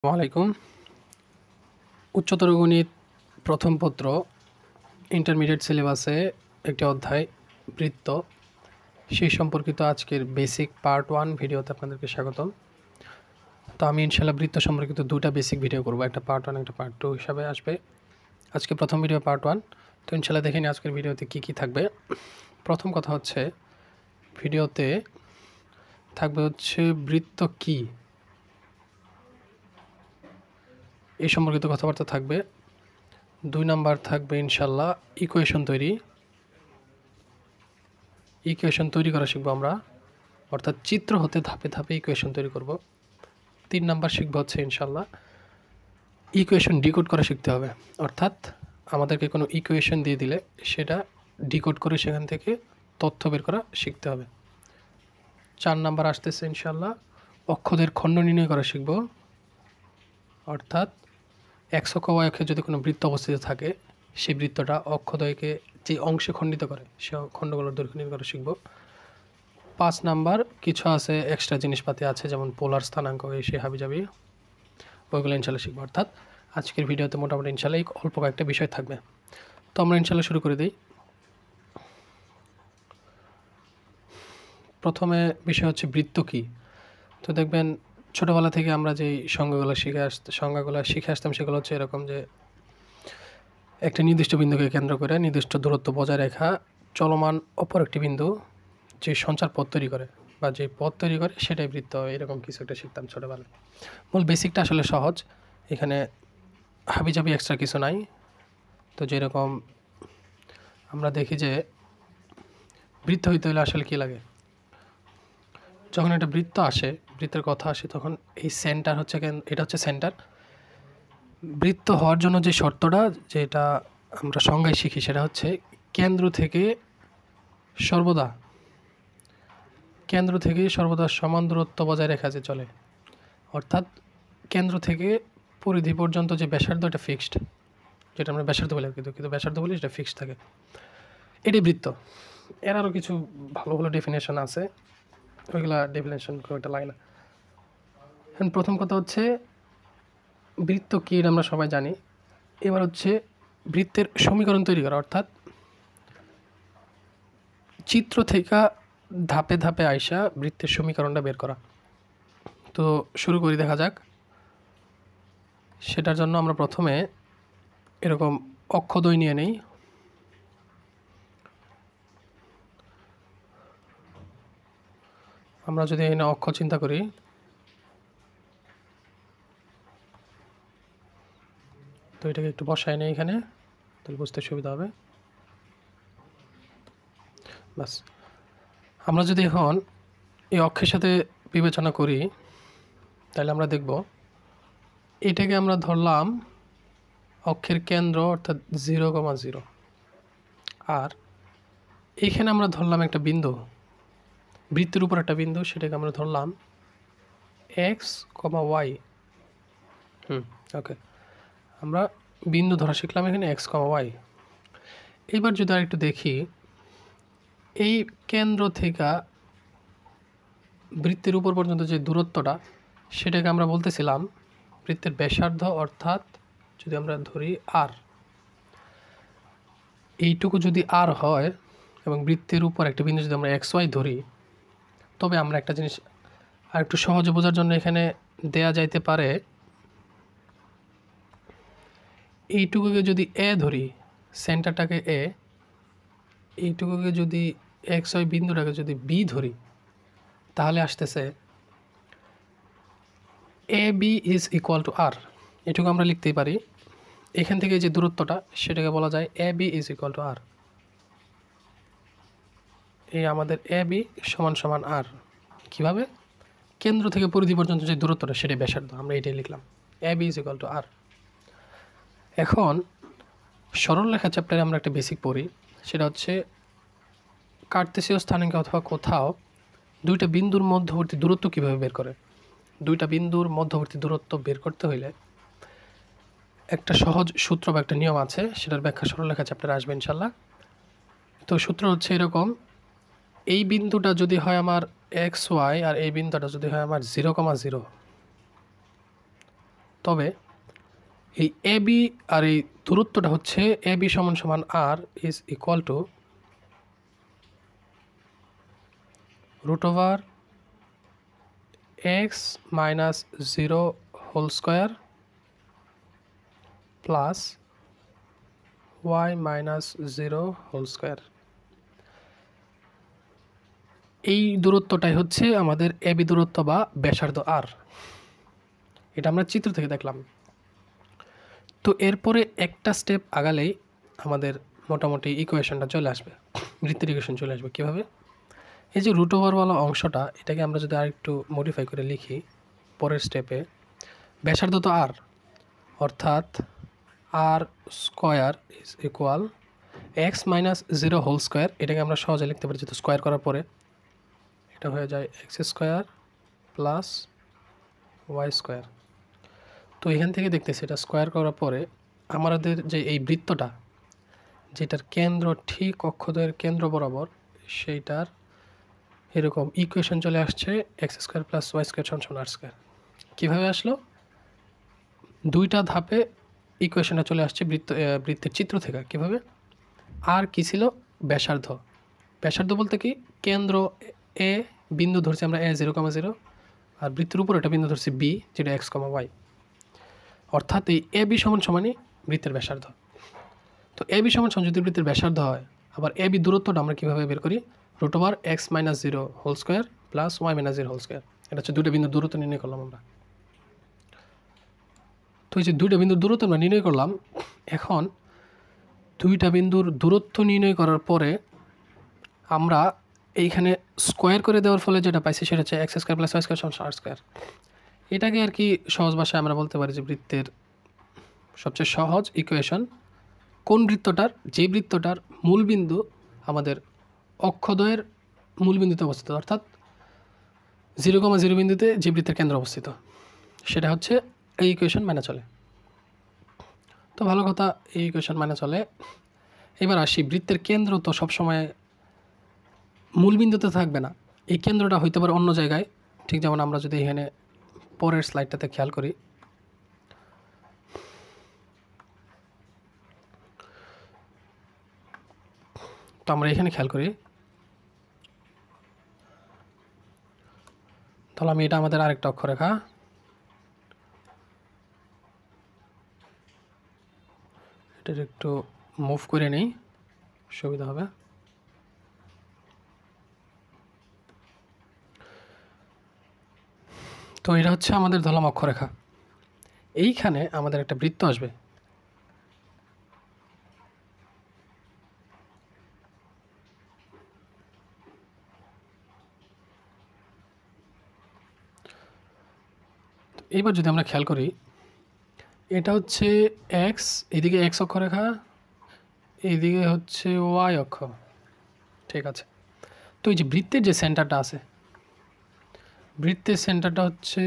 আসসালামাইকুম। উচ্চতর গণিত প্রথম পত্র ইন্টারমিডিয়েট সিলেবাসে একটি অধ্যায় বৃত্ত সেই সম্পর্কিত আজকের বেসিক পার্ট 1 ভিডিওতে আপনাদেরকে স্বাগতম। তো আমি ইনশাআল্লাহ বৃত্ত সম্পর্কিত দুটা বেসিক ভিডিও করব, একটা পার্ট 1 একটা পার্ট 2 হিসাবে আসবে। আজকে প্রথম ভিডিও পার্ট 1। তো ইনশাআল্লাহ দেখে নিই আজকের ভিডিওতে কী কী থাকবে। প্রথম কথা হচ্ছে ভিডিওতে থাকবে হচ্ছে বৃত্ত কী এই সম্পর্কিত কথাবার্তা থাকবে। 2 নাম্বার থাকবে ইনশাআল্লাহ ইকুয়েশন তৈরি করা শিখবো আমরা, অর্থাৎ চিত্র হতে ধাপে ধাপে ইকুয়েশন তৈরি করব। 3 নাম্বার শিখবো হচ্ছে ইনশাআল্লাহ ইকুয়েশন ডিকোড করা শিখতে হবে, অর্থাৎ আমাদেরকে কোনো ইকুয়েশন দিয়ে দিলে সেটা ডিকোড করে সেখান থেকে তথ্য বের করা শিখতে হবে। 4 নাম্বার আসতেছে ইনশাআল্লাহ অক্ষদের খণ্ড নির্ণয় করা শিখব, অর্থাৎ এক্স অক্ষ ওয়াই অক্ষে যদি কোনো বৃত্ত অবস্থিত থাকে সেই বৃত্তটা অক্ষদ্বয়কে যে অংশে খণ্ডিত করে সে খণ্ডগুলোর দৈর্ঘ্য নির্ণয় করা শিখব। 5 নাম্বার কিছু আছে এক্সট্রা জিনিসপাতি আছে, যেমন পোলার স্থানাঙ্ক এই সে হাবিজাবি, ওইগুলো ইনশাল্লাহ শিখবো। অর্থাৎ আজকের ভিডিওতে মোটামুটি ইনশাল্লাহ অল্প কয়েকটা বিষয় থাকবে। তো আমরা ইনশাল্লাহ শুরু করে দিই। প্রথমে বিষয় হচ্ছে বৃত্ত কী। তো দেখবেন ছোটোবেলা থেকে আমরা যেই সংজ্ঞাগুলো শিখে আসতাম সেগুলো হচ্ছে এরকম যে একটা নির্দিষ্ট বিন্দুকে কেন্দ্র করে নির্দিষ্ট দূরত্ব বজায় রাখা চলমান অপর একটি বিন্দু যে সঞ্চার পথ তৈরি করে বা যে পথ তৈরি করে সেটাই বৃত্ত, এরকম কিছু একটা শিখতাম ছোটোবেলায়। মূল বেসিকটা আসলে সহজ, এখানে হাবিজাবি এক্সট্রা কিছু নাই। তো যেরকম আমরা দেখি যে বৃত্ত হইতে হলে আসলে কী লাগে, যখন একটা বৃত্ত আসে, বৃত্তের কথা আসে, তখন এই সেন্টার হচ্ছে এটা হচ্ছে সেন্টার। বৃত্ত হওয়ার জন্য যে শর্তটা যেটা আমরা সংজ্ঞায় শিখি সেটা হচ্ছে কেন্দ্র থেকে সর্বদা সমান দূরত্ব বজায় রেখা যে চলে, অর্থাৎ কেন্দ্র থেকে পরিধি পর্যন্ত যে ব্যাসার্ধ এটা ফিক্সড, যেটা আমরা ব্যাসার্ধ বলি কিন্তু ব্যাসার্ধ বলি সেটা ফিক্সড থাকে, এটাই বৃত্ত। এর আরও কিছু ভালো ভালো ডেফিনেশন আছে, ওইগুলা ডেফিনেশন খুব একটা লাগে না। এখন প্রথম কথা হচ্ছে বৃত্ত কী এটা আমরা সবাই জানি। এবার হচ্ছে বৃত্তের সমীকরণ তৈরি করা, অর্থাৎ চিত্র থেকে ধাপে ধাপে আইসা বৃত্তের সমীকরণটা বের করা। তো শুরু করি, দেখা যাক। সেটার জন্য আমরা প্রথমে এরকম অক্ষদ্বয় নিয়ে নেই। আমরা যদি এখানে অক্ষ চিন্তা করি, তো এটাকে একটু বসাই নেই এখানে, তাহলে বুঝতে সুবিধা হবে। বাস, আমরা যদি এখন এই অক্ষের সাথে বিবেচনা করি তাহলে আমরা দেখব এটাকে আমরা ধরলাম অক্ষের কেন্দ্র, অর্থাৎ 0,0, আর এখানে আমরা ধরলাম একটা বিন্দু, বৃত্তের উপর একটা বিন্দু, সেটাকে আমরা ধরলাম x, y। ওকে, আমরা বিন্দু ধরা শিখলাম এখানে x, y। এবার যদি আর একটু দেখি, এই কেন্দ্র থেকে বৃত্তের উপর পর্যন্ত যে দূরত্বটা সেটাকে আমরা বলতেছিলাম বৃত্তের ব্যাসার্ধ, অর্থাৎ যদি আমরা ধরি r, এইটুকু যদি r হয় এবং বৃত্তের উপর একটা বিন্দু যদি আমরা xy ধরি, তবে আমরা একটা জিনিস আর একটু সহজে বোঝার জন্য এখানে দেয়া যাইতে পারে, এইটুকুকে যদি a ধরি, সেন্টারটাকে a, এইটুকুকে যদি xy বিন্দুটাকে যদি b ধরি, তাহলে আসতেছে AB is equal two r। এটুকু আমরা লিখতেই পারি, এখান থেকে যে দূরত্বটা সেটাকে বলা যায় AB is equal two r। এই আমাদের AB সমান সমান r। কীভাবে? কেন্দ্র থেকে পরিধি পর্যন্ত যে দূরত্বটা সেটাই ব্যাসার্ধ, আমরা এটাই লিখলাম AB is equal two r। এখন সরলরেখা চ্যাপ্টারে আমরা একটা বেসিক পড়ি, সেটা হচ্ছে কার্তেসীয় স্থানাঙ্কে অথবা কোথাও দুইটা বিন্দুর মধ্যবর্তী দূরত্ব কীভাবে বের করে। দুইটা বিন্দুর মধ্যবর্তী দূরত্ব বের করতে হইলে একটা সহজ সূত্র বা একটা নিয়ম আছে, সেটার ব্যাখ্যা সরলরেখা চ্যাপ্টারে আসবে ইনশাল্লাহ। তো সূত্র হচ্ছে এরকম, এই বিন্দুটা যদি হয় আমার XY আর এই বিন্দুটা যদি হয় আমার 0,0, তবে এই এ বি আর এই দূরত্বটা হচ্ছে এ বি সমান সমান R is equal to root over x minus 0 whole square plus Y minus 0 whole square. এই দূরত্বটাই হচ্ছে আমাদের এবি দূরত্ব বা ব্যাসার্ধ আর। এটা আমরা চিত্র থেকে দেখলাম। তো এরপরে একটা স্টেপ আগালেই আমাদের মোটামুটি ইকুয়েশনটা চলে আসবে, বৃত্তের ইকুয়েশন চলে আসবে। কীভাবে? এই যে রুট ওভারওয়ালা অংশটা, এটাকে আমরা যদি আরেকটু মডিফাই করে লিখি পরের স্টেপে, ব্যাসার্ধ তো আর, অর্থাৎ R square is equal x minus 0 whole square. এটাকে আমরা সহজে লিখতে পারি, যেহেতু স্কোয়ার করার পরে এটা হয়ে যায় X square plus Y square. তো এখান থেকে দেখতেছি এটা স্কোয়ার করার পরে আমাদের যে এই বৃত্তটা, যেটার কেন্দ্র ঠিক অক্ষদ্বয়ের কেন্দ্র বরাবর, সেইটার এরকম ইকুয়েশন চলে আসছে X square plus Y square সমান আর স্কোয়ার। কীভাবে আসলো? দুইটা ধাপে ইকুয়েশনটা চলে আসছে বৃত্তের চিত্র থেকে। কীভাবে? আর কী ছিল? ব্যাসার্ধ। ব্যাসার্ধ বলতে কি, কেন্দ্র এ বিন্দু ধরছি আমরা a0,0, আর বৃত্তের উপর একটা বিন্দু ধরছি বি, যেটা x, y, অর্থাৎ এই এ বি সমান সমানই বৃত্তের ব্যাসার্ধ। তো এ বি সমান সমান যদি বৃত্তের ব্যাসার্ধ হয়, আবার এ বি দূরত্বটা আমরা কীভাবে বের করি? Root over x minus 0 whole square plus Y minus 0 whole square. এটা হচ্ছে দুটো বিন্দুর দূরত্ব নির্ণয় করলাম আমরা। তো এই যে দুইটা বিন্দুর দূরত্ব আমরা নির্ণয় করলাম, এখন দুইটা বিন্দুর দূরত্ব নির্ণয় করার পরে আমরা এইখানে স্কোয়ার করে দেওয়ার ফলে যেটা পাইছি সেটা হচ্ছে X square plus Y square সমান আর স্কোয়ার। এটাকে আর কি সহজ ভাষায় আমরা বলতে পারি যে বৃত্তের সবচেয়ে সহজ ইকুয়েশন। কোন বৃত্তটার? যে বৃত্তটার মূলবিন্দু আমাদের অক্ষদ্বয়ের মূলবিন্দুতে অবস্থিত, অর্থাৎ 0,0 বিন্দুতে যে বৃত্তের কেন্দ্র অবস্থিত, সেটা হচ্ছে এই ইকুয়েশন মেনে চলে। তো ভালো কথা, এই ইকুয়েশন মেনে চলে। এবার আসি, বৃত্তের কেন্দ্র তো সবসময় মূলবিন্দুতে থাকবে না, এই কেন্দ্রটা হইতে পারে অন্য জায়গায়। ঠিক যেমন আমরা যদি এখানে পরের স্লাইডটাতে খেয়াল করি, তো আমরা এখানে খেয়াল করি, তাহলে আমি এটা আমাদের আরেকটা অক্ষরেখা, এটার একটু মুভ করে নেই, সুবিধা হবে। তো এটা হচ্ছে আমাদের ধরলাম অক্ষরেখা। এইখানে আমাদের একটা বৃত্ত আসবে, এইবার যদি আমরা খেয়াল করি, এটা হচ্ছে এক্স, এদিকে এক্স অক্ষরেখা, এইদিকে হচ্ছে ওয়াই অক্ষ, ঠিক আছে। তো এই যে বৃত্তের যে সেন্টারটা আছে, বৃত্তের সেন্টারটা হচ্ছে,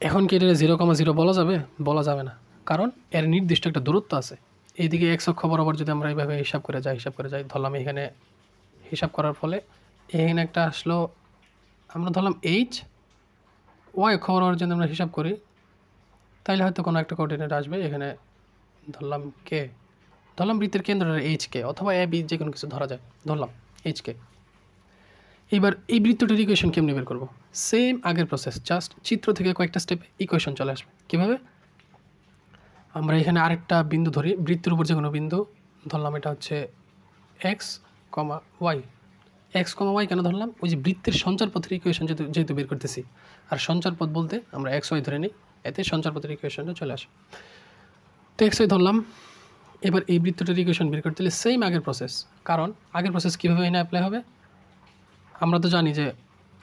এখন কি এটা 0,0 বলা যাবে? বলা যাবে না, কারণ এর নির্দিষ্ট একটা দূরত্ব আছে। এইদিকে এক্স অক্ষ বরাবর যদি আমরা এইভাবে হিসাব করে যাই, ধরলাম এখানে হিসাব করার ফলে এখানে একটা আসলো, আমরা ধরলাম এইচ, ওয়াই অক্ষ বরাবর যদি আমরা হিসাব করি, তাইলে হয়তো কোনো একটা কোঅর্ডিনেট আসবে। এখানে ধরলাম কে, ধরলাম বৃত্তের কেন্দ্রের এইচ কে, অথবা এ বি, যে কোনো কিছু ধরা যায়, ধরলাম এইচ কে। এবার এই বৃত্তটির ইকুয়েশন কেমনি বের করবো? সেম আগের প্রসেস, জাস্ট চিত্র থেকে কয়েকটা স্টেপে ইকুয়েশন চলে আসবে। কীভাবে? আমরা এখানে আরেকটা বিন্দু ধরি, বৃত্তের উপর যে কোনো বিন্দু ধরলাম, এটা হচ্ছে এক্স, ওয়াই। এক্স, ওয়াই কেন ধরলাম? ওই যে বৃত্তের সঞ্চারপথের ইকুয়েশন যেহেতু বের করতেছি, আর সঞ্চারপথ বলতে আমরা এক্স ওয়াই ধরে নিই, এতে সঞ্চারপথের ইকুয়েশনটা চলে আসে। তো এক্স ওয়াই ধরলাম। এবার এই বৃত্তটার ইকুয়েশন বের করতে হলে সেম আগের প্রসেস, কারণ আগের প্রসেস কীভাবে এখানে অ্যাপ্লাই হবে? আমরা তো জানি যে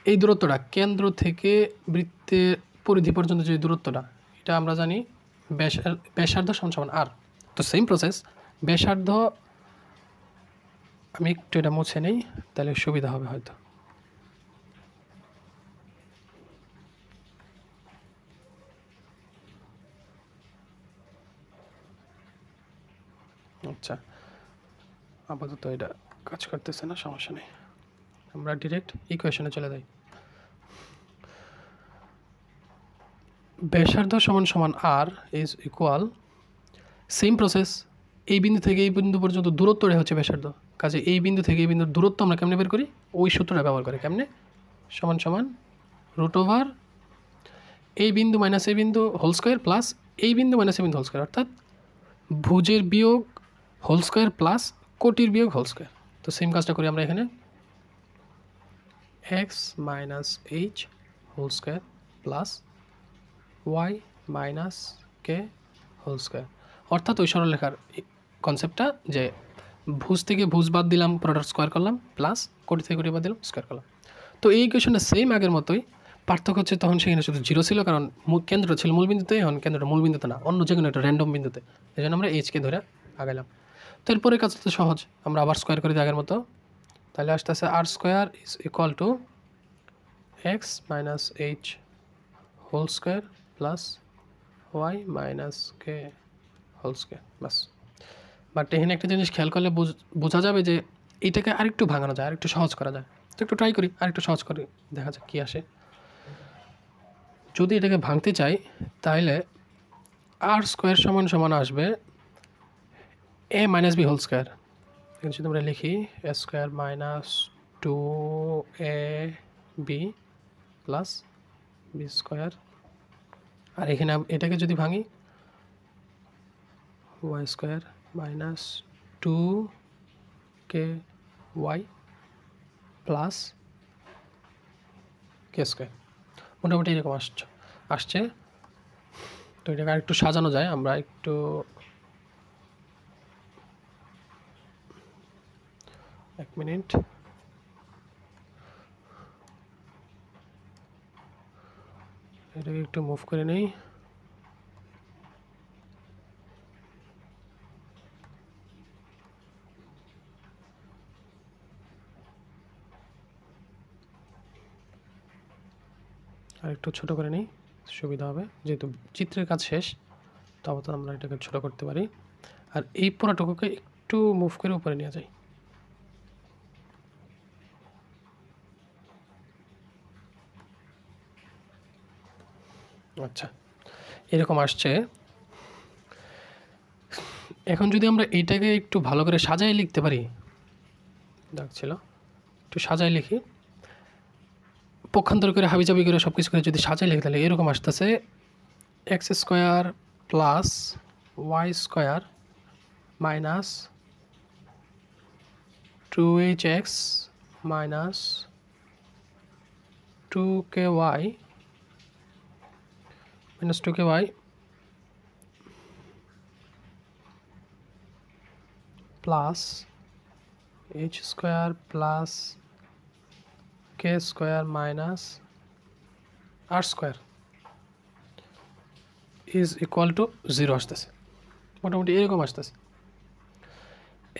এই দূরত্বটা কেন্দ্র থেকে বৃত্তের পরিধি পর্যন্ত যে দূরত্বটা, এটা আমরা জানি ব্যাসার্ধ সমান আর। তো সেম প্রসেস, ব্যাসার্ধ, আমি একটু এটা মুছে নেই, তাহলে সুবিধা হবে হয়তো। আচ্ছা, আপাতত এটা কাজ করতেছে না, সমস্যা নেই, আমরা ডিরেক্ট ইকুয়েশনে চলে যাই। ব্যাসার্ধ সমান সমান R is equal same process, এই বিন্দু থেকে এই বিন্দু পর্যন্ত দূরত্বটা হচ্ছে ব্যাসার্ধ, কাজে এই বিন্দু থেকে এই বিন্দুর দূরত্ব আমরা কেমনে বের করি, ওই সূত্রটা ব্যবহার করি। কেমনে? সমান সমান রুট ওভার এই বিন্দু মাইনাস এই বিন্দু হোল স্কোয়ার প্লাস এই বিন্দু মাইনাস এই বিন্দু হোল স্কোয়ার, অর্থাৎ ভুজের বিয়োগ হোল স্কোয়ার প্লাস কোটির বিয়োগ হোল স্কোয়ার। তো সেম কাজটা করি আমরা এখানে, x minus h whole square plus Y minus k whole square, অর্থাৎ ওই সরলরেখার কনসেপ্টটা যে ভুজ থেকে ভুজ বাদ দিলাম, পুরোটা স্কোয়ার করলাম, প্লাস কোটি থেকে কোটি বাদ দিলাম, স্কোয়ার করলাম। তো এই ইকুয়েশনটা সেম আগের মতোই, পার্থক্য হচ্ছে তখন সেখানে শুধু জিরো ছিল, কারণ কেন্দ্রটা ছিল মূলবিন্দুতে, এখন কেন্দ্রটা মূলবিন্দুতে না, অন্য যে কোনো একটা র্যান্ডম বিন্দুতে, এই জন্য আমরা এইচকে ধরে আগাইলাম। তো এরপরে কাজ তো সহজ, আমরা আবার স্কোয়ার করে দিই আগের মতো, তাহলে আসতে আসতে R square is equal to x minus h whole square plus Y minus k whole square, বাস। বাট এখানে একটা জিনিস খেয়াল করলে বোঝা যাবে যে এইটাকে আরেকটু ভাঙানো যায়, আরেকটু সহজ করা যায়। তো একটু ট্রাই করি, আরেকটু সহজ করে দেখা যাক কী আসে। যদি এটাকে ভাঙতে চাই তাহলে আর স্কোয়ার সমান সমান আসবে এ মাইনাস বি হোল স্কোয়ার। এখানে যদি আমরা লিখি এ square minus two A B plus B square, আর এখানে এটাকে যদি ভাঙি Y square minus two K Y plus K square, মোটামুটি এরকম আসছে। তো এটাকে আরেকটু সাজানো যায়, আমরা একটু এক মিনিট, এটাকে একটু মুভ করে নেই। আর একটু ছোটো করে নিই, সুবিধা হবে, যেহেতু চিত্রের কাজ শেষ, তবে তো আমরা এটাকে ছোটো করতে পারি। আর এই পুরাটুকুকে একটু মুভ করে উপরে নিয়ে যাই। আচ্ছা, এরকম আসছে। এখন যদি আমরা এইটাকে একটু ভালো করে সাজায় লিখতে পারি, দেখছিল একটু সাজায় লিখি, পক্ষান্তর করে হাবিজাবি করে সব কিছু করে যদি সাজায় লিখি, তাহলে এরকম আসতেছে X square plus Y square minus two H X minus two K Y minus two K Y plus H square plus K square minus R square is equal to zero আসতেছে, মোটামুটি এরকম আসতেছে।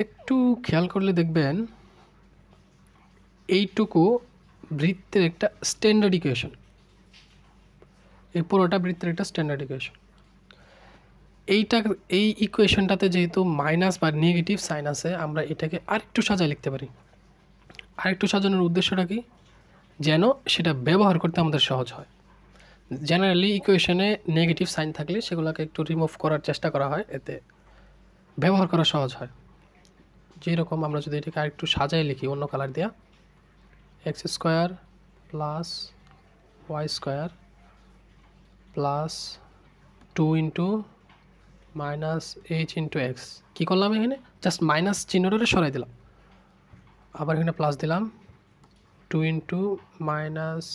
একটু খেয়াল করলে দেখবেন এইটুকু বৃত্তের একটা স্ট্যান্ডার্ড ইকুয়েশন, এই পুরোটা বৃত্তের একটা স্ট্যান্ডার্ড ইকুয়েশন। এই ইকুয়েশনটাতে যেহেতু মাইনাস বা নেগেটিভ সাইন আছে, আমরা এটাকে আরেকটু সাজায় লিখতে পারি। আরেকটু সাজানোর উদ্দেশ্যটা কি, যেন সেটা ব্যবহার করতে আমাদের সহজ হয়। জেনারেলি ইকুয়েশনে নেগেটিভ সাইন থাকলে সেগুলোকে একটু রিমুভ করার চেষ্টা করা হয়, এতে ব্যবহার করা সহজ হয়। যেরকম আমরা যদি এটাকে আরেকটু সাজায় লিখি অন্য কালার দেওয়া, x square plus Y square plus two into minus h into x, কী করলাম এখানে, জাস্ট মাইনাস চিহ্নটা সরাই দিলাম, আবার এখানে প্লাস দিলাম, two into minus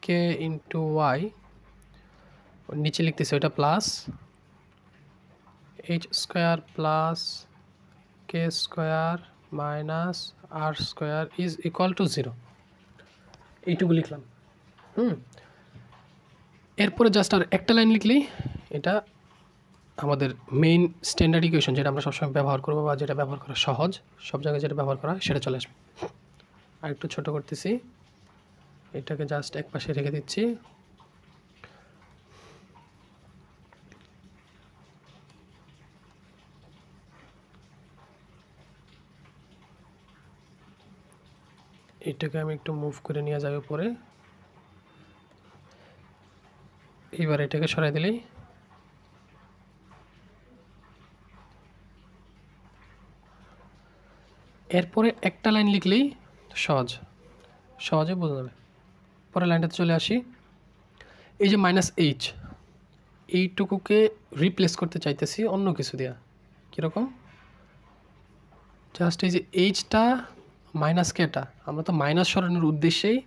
K into Y, নিচে লিখতেছি ওইটা plus H square plus K square minus R square is equal to zero, এইটুকু লিখলাম। এরপরে জাস্ট আর একটা লাইন লিখলেই এটা আমাদের মেইন স্ট্যান্ডার্ড ইকুয়েশন, যেটা আমরা সবসময় ব্যবহার করবো বা যেটা ব্যবহার করা সহজ, সব জায়গায় যেটা ব্যবহার করা সেটা চলে আসবে। আর একটু ছোটো করতেছি, এটাকে জাস্ট এক পাশে রেখে দিচ্ছি। এটাকে আমি একটু মুভ করে নিয়ে যাই উপরে। এবার এটাকে সরাই দিলেই এরপরে একটা লাইন লিখলেই সহজে বোঝা যাবে। পরের লাইনটাতে চলে আসি। এই যে -h এইটুকুকে রিপ্লেস করতে চাইতেছি অন্য কিছু দিয়া। কীরকম? জাস্ট এই যে এইচটা মাইনাস কেটা আমরা তো মাইনাস সরানোর উদ্দেশ্যেই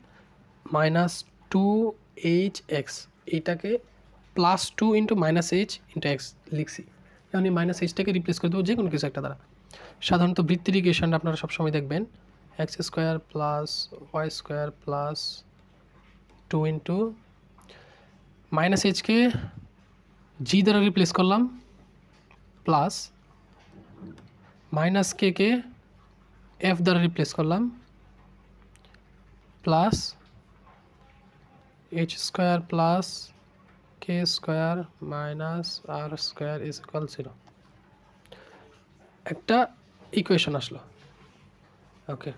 -2hx এইটাকে +2 × -h × x লিখছি। এখন এই -hটাকে রিপ্লেস করে দেবো যে কোনো কিছু একটা দ্বারা। সাধারণত বৃত্তের ইকুয়েশনটা আপনারা সবসময় দেখবেন x² + y² + 2 * -h কে g দ্বারা রিপ্লেস করলাম প্লাস -k কে f দ্বারা রিপ্লেস করলাম প্লাস h² + k² - r² = 0 একটা ইকুয়েশন আসলো। ওকে,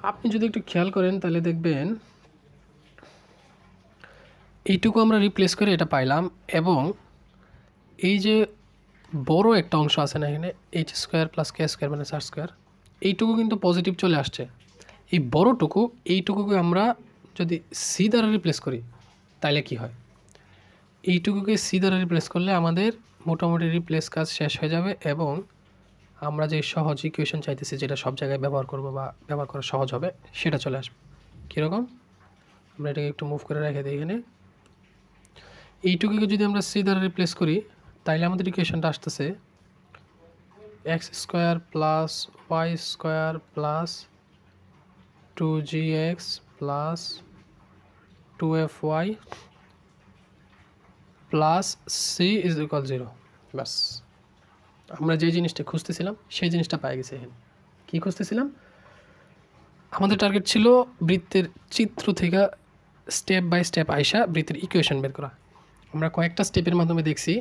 আপনি যদি একটু খেয়াল করেন তাহলে দেখবেন এইটুকু আমরা রিপ্লেস করে এটা পাইলাম, এবং এই যে বড় একটা অংশ আছে না এখানে h² + k² - r² এইটুকু কিন্তু পজিটিভ চলে আসছে। এই বড়টুকু এইটুকুকে আমরা যদি সি দ্বারা রিপ্লেস করি তাহলে কি হয়? এইটুকুকে সি দ্বারা রিপ্লেস করলে আমাদের মোটামুটি রিপ্লেস কাজ শেষ হয়ে যাবে, এবং আমরা যে সহজ ইকুয়েশন চাইতেছি যেটা সব জায়গায় ব্যবহার করব বা ব্যবহার করা সহজ হবে সেটা চলে আসবে। কীরকম? আমরা এটাকে একটু মুভ করে রেখে দিই। এখানে এইটুকুকে যদি আমরা সি দ্বারা রিপ্লেস করি তাইলে আমাদের ইকুয়েশনটা আসতেছে x² + y² + 2gx + 2fy + c = 0। বাস, আমরা যে জিনিসটা খুঁজতেছিলাম সেই জিনিসটা পেয়ে গেছি। এখানে কী খুঁজতেছিলাম? আমাদের টার্গেট ছিল বৃত্তের চিত্র থেকে স্টেপ বাই স্টেপ আইসা বৃত্তের ইকুয়েশন বের করা। আমরা কয়েকটা স্টেপের মাধ্যমে দেখছি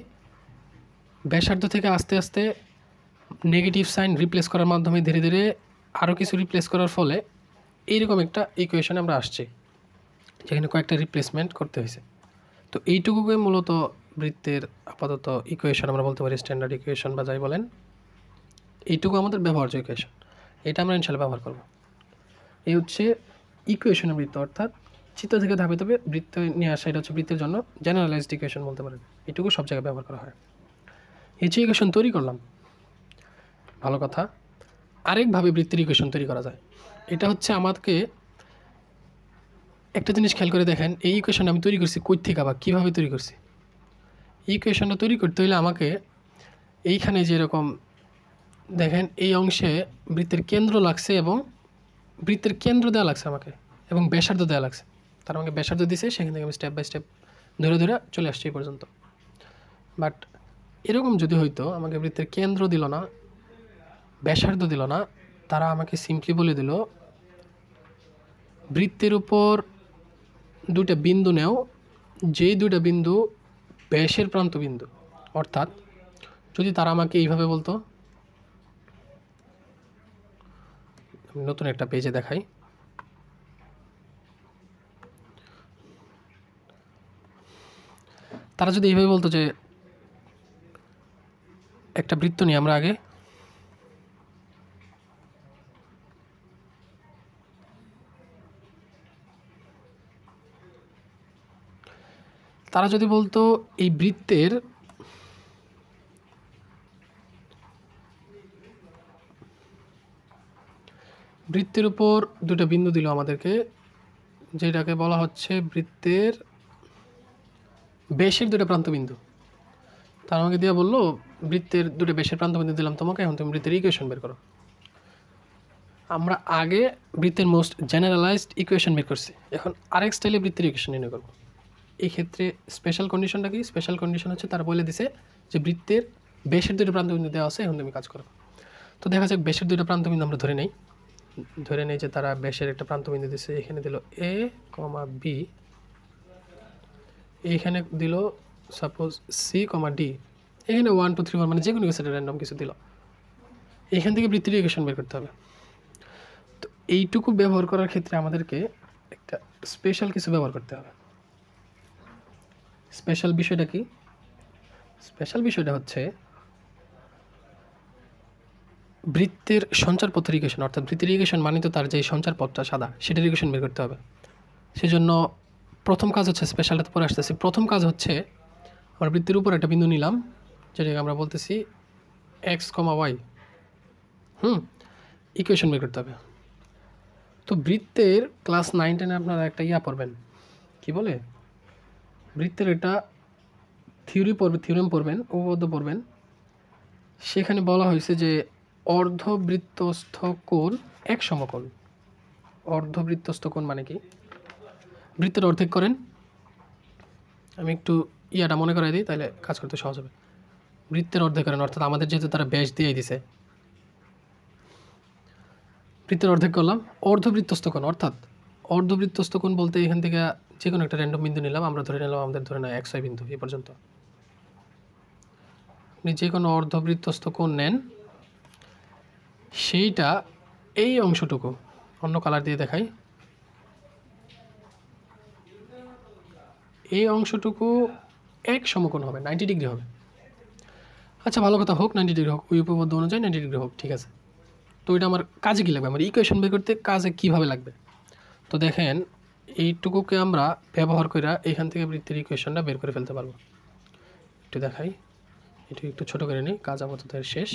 ব্যাসার্ধ থেকে আস্তে আস্তে নেগেটিভ সাইন রিপ্লেস করার মাধ্যমে ধীরে ধীরে আরও কিছু রিপ্লেস করার ফলে এইরকম একটা ইকুয়েশনে আমরা আসছি, যেখানে কয়েকটা রিপ্লেসমেন্ট করতে হয়েছে। তো এইটুকুকে মূলত বৃত্তের আপাতত ইকুয়েশন আমরা বলতে পারি, স্ট্যান্ডার্ড ইকুয়েশন বা যাই বলেন। এইটুকু আমাদের ব্যবহার্য ইকুয়েশন, এটা আমরা ইনশাল্লাহ ব্যবহার করব। এই হচ্ছে ইকুয়েশনের বৃত্ত, অর্থাৎ চিত্র থেকে ধাপে ধাপে বৃত্ত নিয়ে আসা। এটা হচ্ছে বৃত্তের জন্য জেনারেলাইজড ইকুয়েশন বলতে পারেন। এটুকু সব জায়গায় ব্যবহার করা হয়। এই যে ইকুয়েশন তৈরি করলাম, ভালো কথা, আরেকভাবে বৃত্তের ইকুয়েশন তৈরি করা যায়। এটা হচ্ছে আমাকে একটা জিনিস খেয়াল করে দেখেন, এই ইকুয়েশন আমি তৈরি করছি কই থেকে বা কীভাবে তৈরি করছি। এই ইকুয়েশনটা তৈরি করতে হলে আমাকে এইখানে যেরকম দেখেন এই অংশে বৃত্তের কেন্দ্র লাগছে, এবং বৃত্তের কেন্দ্র দেওয়া লাগছে আমাকে, এবং ব্যাসার্ধ দেওয়া লাগছে। তার আমাকে ব্যাসার্ধ দিছে, সেখান থেকে আমি স্টেপ বাই স্টেপ ধরে ধরে চলে আসছি এই পর্যন্ত। বাট এরকম যদি হইতো, আমাকে বৃত্তের কেন্দ্র দিল না, ব্যাসার্ধ দিল না, তারা আমাকে সিম্পলি বলে দিল বৃত্তের উপর দুইটা বিন্দু নেও, যেই দুইটা বিন্দু ব্যাসের প্রান্ত বিন্দু। অর্থাৎ যদি তারা আমাকে এইভাবে বলতো, নতুন একটা পেজে দেখাই, তারা যদি এইভাবে বলতো যে একটা বৃত্ত নিয়ে আমরা আগে তারা যদি বলতো এই বৃত্তের উপর দুটো বিন্দু দিল আমাদেরকে, যেটাকে বলা হচ্ছে বৃত্তের ব্যাসের দুটো প্রান্তবিন্দু। তারা আমাকে দিয়ে বললো বৃত্তের দুটো ব্যাসের প্রান্তবিন্দু দিলাম তোমাকে, এখন তুমি বৃত্তের ইকুয়েশন বের করো। আমরা আগে বৃত্তের মোস্ট জেনারেলাইজড ইকুয়েশন বের করছি, এখন আরেক স্টাইলে বৃত্তের ইকুয়েশন নির্ণয় করবো। এই ক্ষেত্রে স্পেশাল কন্ডিশনটা কি? স্পেশাল কন্ডিশন হচ্ছে তারা বলে দিছে যে বৃত্তের ব্যাসের দুটো প্রান্তবিন্দু দেওয়া আছে, এখন তুমি কাজ করো। তো দেখা যাক ব্যাসের দুটো প্রান্তবিন্দু আমরা ধরে নেই যে তারা ব্যাসের একটা প্রান্তবিন্দু দিছে। এখানে দিল a, b, এইখানে দিল সাপোজ c, d, এখানে 1 2 3 4 মানে যে কোনো কিছু র্যান্ডম কিছু দিল। এখান থেকে বৃত্তের ইকুয়েশন বের করতে হবে। তো এইটুকু ব্যবহার করার ক্ষেত্রে আমাদেরকে একটা স্পেশাল কিছু ব্যবহার করতে হবে। স্পেশাল বিষয়টা কি? স্পেশাল বিষয়টা হচ্ছে বৃত্তের সঞ্চার পথের ইকুয়েশন, অর্থাৎ বৃত্তের ইকুয়েশন মানে তো তার যে সঞ্চার পথটা সাদা সেটার ইকুয়েশন বের করতে হবে। সেজন্য প্রথম কাজ হচ্ছে, স্পেশালটা পরে আসতেছি, প্রথম কাজ হচ্ছে আমরা বৃত্তের উপর একটা বিন্দু নিলাম যেটাকে আমরা বলতেছি এক্স কমা ওয়াই। ইকুয়েশন বের করতে হবে। তো বৃত্তের ক্লাস 9-10 আপনারা একটা পড়বেন, কি বলে, বৃত্তের এটা থিওরেম পড়বেন, উপপাদ্য পড়বেন। সেখানে বলা হয়েছে যে অর্ধবৃত্তস্থ কোণ এক সমকোণ। অর্ধবৃত্তস্থ কোণ মানে কি? বৃত্তের অর্ধেক করেন, আমি একটু মনে করাই দিই তাহলে কাজ করতে সহজ হবে। বৃত্তের অর্ধেক করেন, অর্থাৎ আমাদের যেহেতু তারা ব্যাস দিয়ে দিছে, বৃত্তের অর্ধেক করলাম। অর্ধবৃত্তস্থ কোণ, অর্থাৎ অর্ধবৃত্তস্থ কোণ বলতে এখান থেকে যে কোনো একটা র্যান্ডম বিন্দু নিলাম, আমরা ধরে নিলাম আমাদের ধরে নেয় XY বিন্দু। এই পর্যন্ত আপনি যে কোনো অর্ধবৃত্তস্থ কোণ নেন, সেইটা এই অংশটুকু অন্য কালার দিয়ে দেখাই, এই অংশটুকু এক সমকোণ হবে, 90 ডিগ্রি হবে। আচ্ছা ভালো কথা, হোক 90 ডিগ্রি হোক, ওই উপপাদ্য অনুযায়ী 90 ডিগ্রি হোক, ঠিক আছে। তো এটা আমার কাজে কী লাগবে, আমার ইকুয়েশন বের করতে কাজে কীভাবে লাগবে? তো দেখেন, এইটুকুকে আমরা ব্যবহার করে এখান থেকে বৃত্তের ইকুয়েশনটা বের করে ফেলতে পারবো। একটু দেখাই, এটা একটু ছোটো করে নিই, কাজ আপাতত শেষ।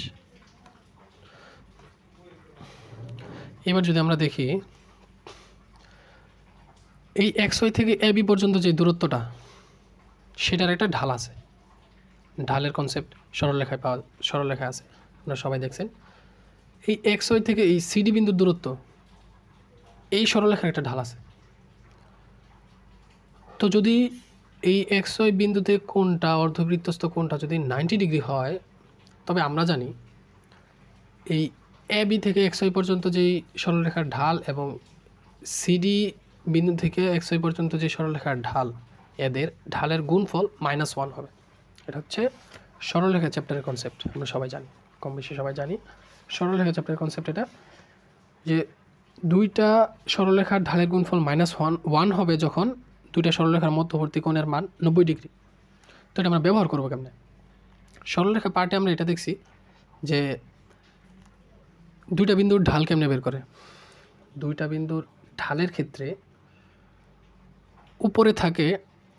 এবার যদি আমরা দেখি এই XY থেকে AB পর্যন্ত যে দূরত্বটা, সেটার একটা ঢাল আছে। ঢালের কনসেপ্ট সরলরেখায় আছে, আপনারা সবাই দেখছেন। এই XY থেকে এই CD বিন্দুর দূরত্ব, এই সরলরেখার একটা ঢাল আছে। তো যদি এই XY বিন্দুতে কোণটা, অর্ধবৃত্তস্থ কোণটা যদি 90 ডিগ্রি হয়, তবে আমরা জানি এই AB থেকে XY পর্যন্ত যেই সরলরেখার ঢাল এবং CD বিন্দু থেকে XY পর্যন্ত যে সরলরেখার ঢাল, এদের ঢালের গুণফল -1 হবে। এটা হচ্ছে সরলরেখা চ্যাপ্টারের কনসেপ্ট, আমরা সবাই জানি, কম বেশি সবাই জানি সরলরেখা চ্যাপ্টারের কনসেপ্ট। এটা যে দুইটা সরলরেখার ঢালের গুণফল -1 হবে যখন দুইটা সরলরেখার মধ্যবর্তী কোণের মান 90 ডিগ্রি। তো এটা আমরা ব্যবহার করবো কেমনে? সরলরেখা পার্টে আমরা এটা দেখছি যে দুইটা বিন্দুর ঢাল কেমনে বের করে। দুইটা বিন্দুর ঢালের ক্ষেত্রে উপরে থাকে,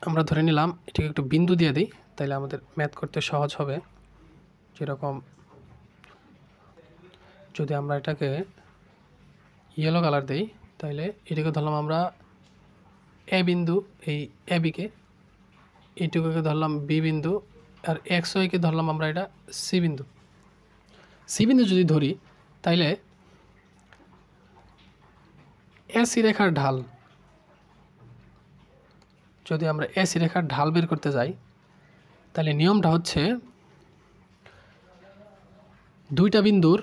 আমরা ধরে নিলাম এটাকে একটু বিন্দু দিয়ে দিই, তাহলে আমাদের ম্যাথ করতে সহজ হবে। যেরকম যদি আমরা এটাকে ইয়েলো কালার দিই, তাহলে এটাকে ধরলাম আমরা এ বিন্দু, এই এ বিকে, এইটুকুকে ধরলাম বি বিন্দু, আর XYকে ধরলাম আমরা এটা সি বিন্দু। সি বিন্দু যদি ধরি, তাইলে এসি রেখার ঢাল, যদি আমরা এসি রেখার ঢাল বের করতে যাই, তাহলে নিয়মটা হচ্ছে দুইটা বিন্দুর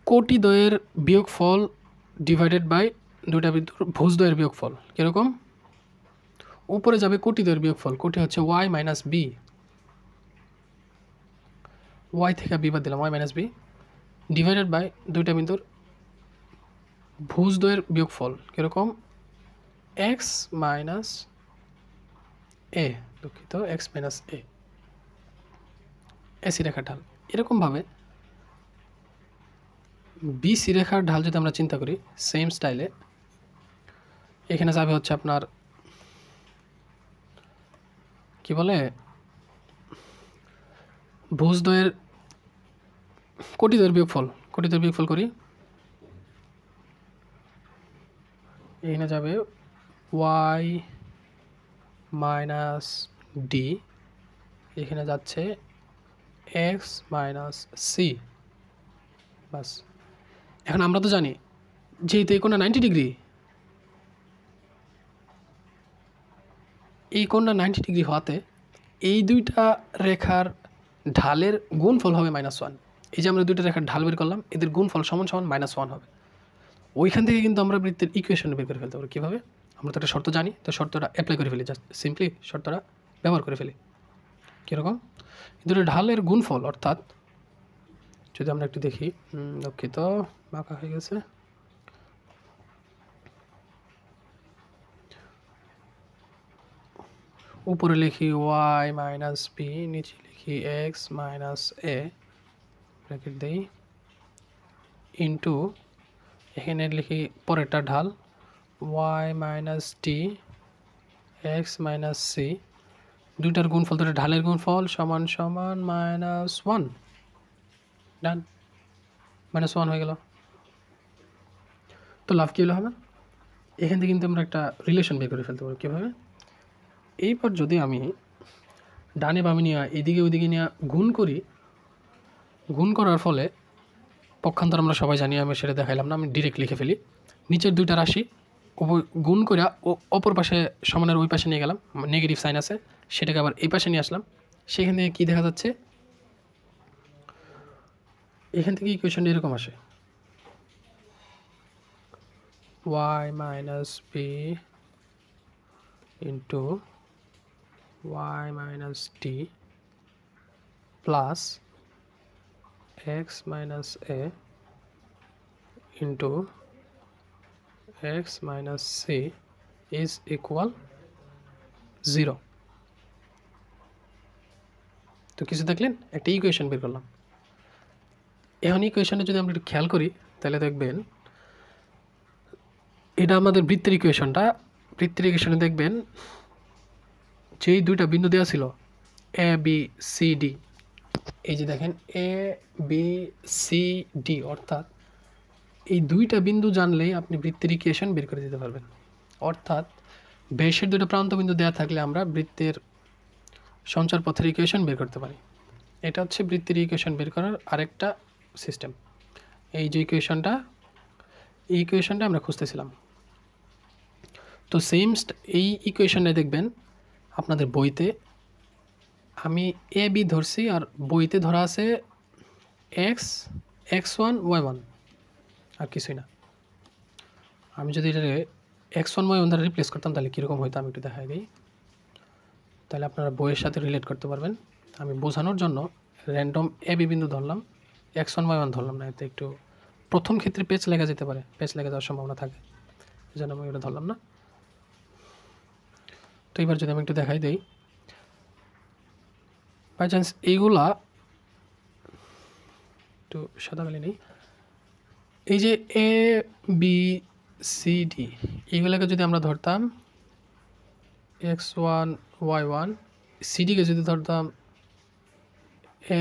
কোটিদ্বয়ের বিয়োগফল ডিভাইডেড বাই দুইটা বিন্দুর ভুজদ্বয়ের বিয়োগফল। কীরকম? উপরে যাবে কোটিদ্বয়ের বিয়োগফল, কোটি হচ্ছে y মাইনাস বি, ওয়াই থেকে বি বাদ দিলাম, y minus B, divided by দুইটা বিন্দুর ভুজদ্বয়ের বিয়োগফল। কীরকম? এক্স মাইনাস এ, দুঃখিত, এক্স মাইনাস এ, এসি রেখার ঢাল। এরকমভাবে বিসি রেখার ঢাল যদি আমরা চিন্তা করি সেম স্টাইলে, এখানে যাবে হচ্ছে আপনার কি বলে, ভুজদ্বয়ের কোটিদ্বয়ের বিয়োগফল, কোটিদ্বয়ের বিয়োগফল করি, এখানে যাবে ওয়াই মাইনাস ডি, এখানে যাচ্ছে এক্স মাইনাস সি। বাস। এখন আমরা তো জানি যেহেতু এই কোণটা 90 ডিগ্রি, এই কোণটা 90 ডিগ্রি হওয়াতে এই দুইটা রেখার ঢালের গুণফল হবে -1। এই যে আমরা দুইটা রেখার ঢাল বের করলাম, এদের গুণফল সমান সমান -1 হবে। ওইখান থেকে কিন্তু আমরা বৃত্তের ইকুয়েশন বের করে ফেলতে পারি। কীভাবে? আমরা তো একটা শর্ত জানি, তো শর্তটা অ্যাপ্লাই করে ফেলি, জাস্ট সিম্পলি শর্তটা ব্যবহার করে ফেলি। কীরকম? দুটো ঢালের গুণফল, অর্থাৎ যদি আমরা একটু দেখি, দুঃখিত বাঁকা হয়ে গেছে, উপরে লিখি ওয়াই মাইনাস বি, নিচে লিখি এক্স মাইনাস এ, ব্র্যাকেট দিই, ইন্টু এখানে লিখি পরেরটা ঢাল Y minus T X minus C, দুইটার গুণফল ধরে ঢালের গুণফল সমান সমান -1, ডান, -1 হয়ে গেল। তো লাভ কী হলো আমার? এখান থেকে কিন্তু আমরা একটা রিলেশন বের করে ফেলতে পারি। কীভাবে? এইবার যদি আমি ডানে বামে নিয়ে এদিকে ওইদিকে নিয়ে গুণ করি, গুণ করার ফলে পক্ষান্তর আমরা সবাই জানি, আমি সেটা দেখাইলাম না, আমি ডিরেক্ট লিখে ফেলি। নিচের দুইটা রাশি গুণ করে অপর পাশে সমানের ওই পাশে নিয়ে গেলাম, নেগেটিভ সাইন আছে, সেটাকে আবার এই পাশে নিয়ে আসলাম। সেখান থেকে কী দেখা যাচ্ছে? এখান থেকে ইকুয়েশনটা এরকম আসে, y minus B into y minus T plus X minus A into X minus C is equal 0। তো কিছু দেখলেন, একটা ইকুয়েশন বের করলাম। এখন ইকুয়েশনে যদি আমরা একটু খেয়াল করি তাহলে দেখবেন এটা আমাদের বৃত্তের ইকুয়েশনটা। বৃত্তের ইকুয়েশনে দেখবেন যেই দুইটা বিন্দু দেওয়া ছিল এ বি সি ডি, এই যে দেখেন এ বি সি ডি, অর্থাৎ এই দুইটা বিন্দু জানলেই আপনি বৃত্তের ইকুয়েশন বের করে দিতে পারবেন। অর্থাৎ বেশের দুটো প্রান্ত বিন্দু দেওয়া থাকলে আমরা বৃত্তের সঞ্চার পথের ইকুয়েশন বের করতে পারি। এটা হচ্ছে বৃত্তের ইকুয়েশন বের করার আরেকটা সিস্টেম। এই যে ইকুয়েশনটা, এই ইকুয়েশনটা আমরা খুঁজতেছিলাম। তো এই ইকুয়েশনটা দেখবেন আপনাদের বইতে আমি এ বি ধরছি, আর বইতে ধরা আছে x1 y1, আর কিছুই না। আমি যদি এটা x1 y1 দ্বারা রিপ্লেস করতাম তাহলে কীরকম হইতো আমি একটু দেখাই দিই, তাহলে আপনারা বইয়ের সাথে রিলেট করতে পারবেন। আমি বোঝানোর জন্য র্যান্ডম এ বি বিন্দু ধরলাম, x1 y1 ধরলাম না, এতে একটু প্রথম ক্ষেত্রে পেচ লেগে যেতে পারে, পেচ লেগে যাওয়ার সম্ভাবনা থাকে, এই জন্য আমি এটা ধরলাম না। তো এবার যদি আমি একটু দেখাই দিই, বাই চান্স এইগুলা একটু সাদা কালি নেই, এই যে এ বি সি ডি এইগুলোকে যদি আমরা ধরতাম x1 y1, সিডিকে যদি ধরতাম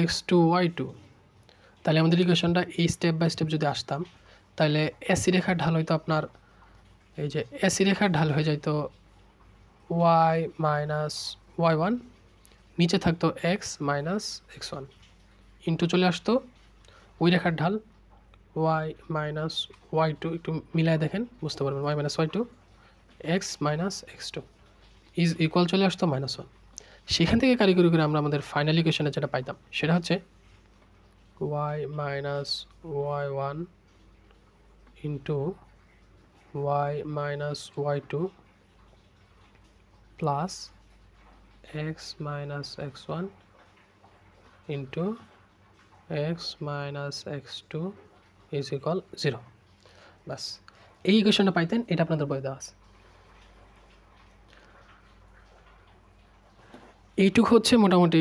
x2 y2, তাহলে আমাদের ইকুয়েশনটা এই স্টেপ বাই স্টেপ যদি আসতাম তাহলে এসি রেখার ঢাল হয়তো আপনার এই যে এসি রেখার ঢাল হয়ে যাইতো y মাইনাস y1, নিচে থাকতো x মাইনাস x1, ইন্টু চলে আসতো ওই রেখার ঢাল y মাইনাস y2, একটু মিলায় দেখেন বুঝতে পারবেন, y minus y2 x minus x2 is equal চলে আসতো -1। সেখান থেকে কারিগরি করে আমরা আমাদের ফাইনাল ইকুয়েশনে যেটা পাইতাম সেটা হচ্ছে y minus y1 into y minus y2 plus x minus x1 into x minus x2 is equal 0। বাস, এই ইকুয়েশনটা পাইতেন, এটা আপনাদের বই দেওয়া আছে। এইটুকু হচ্ছে মোটামুটি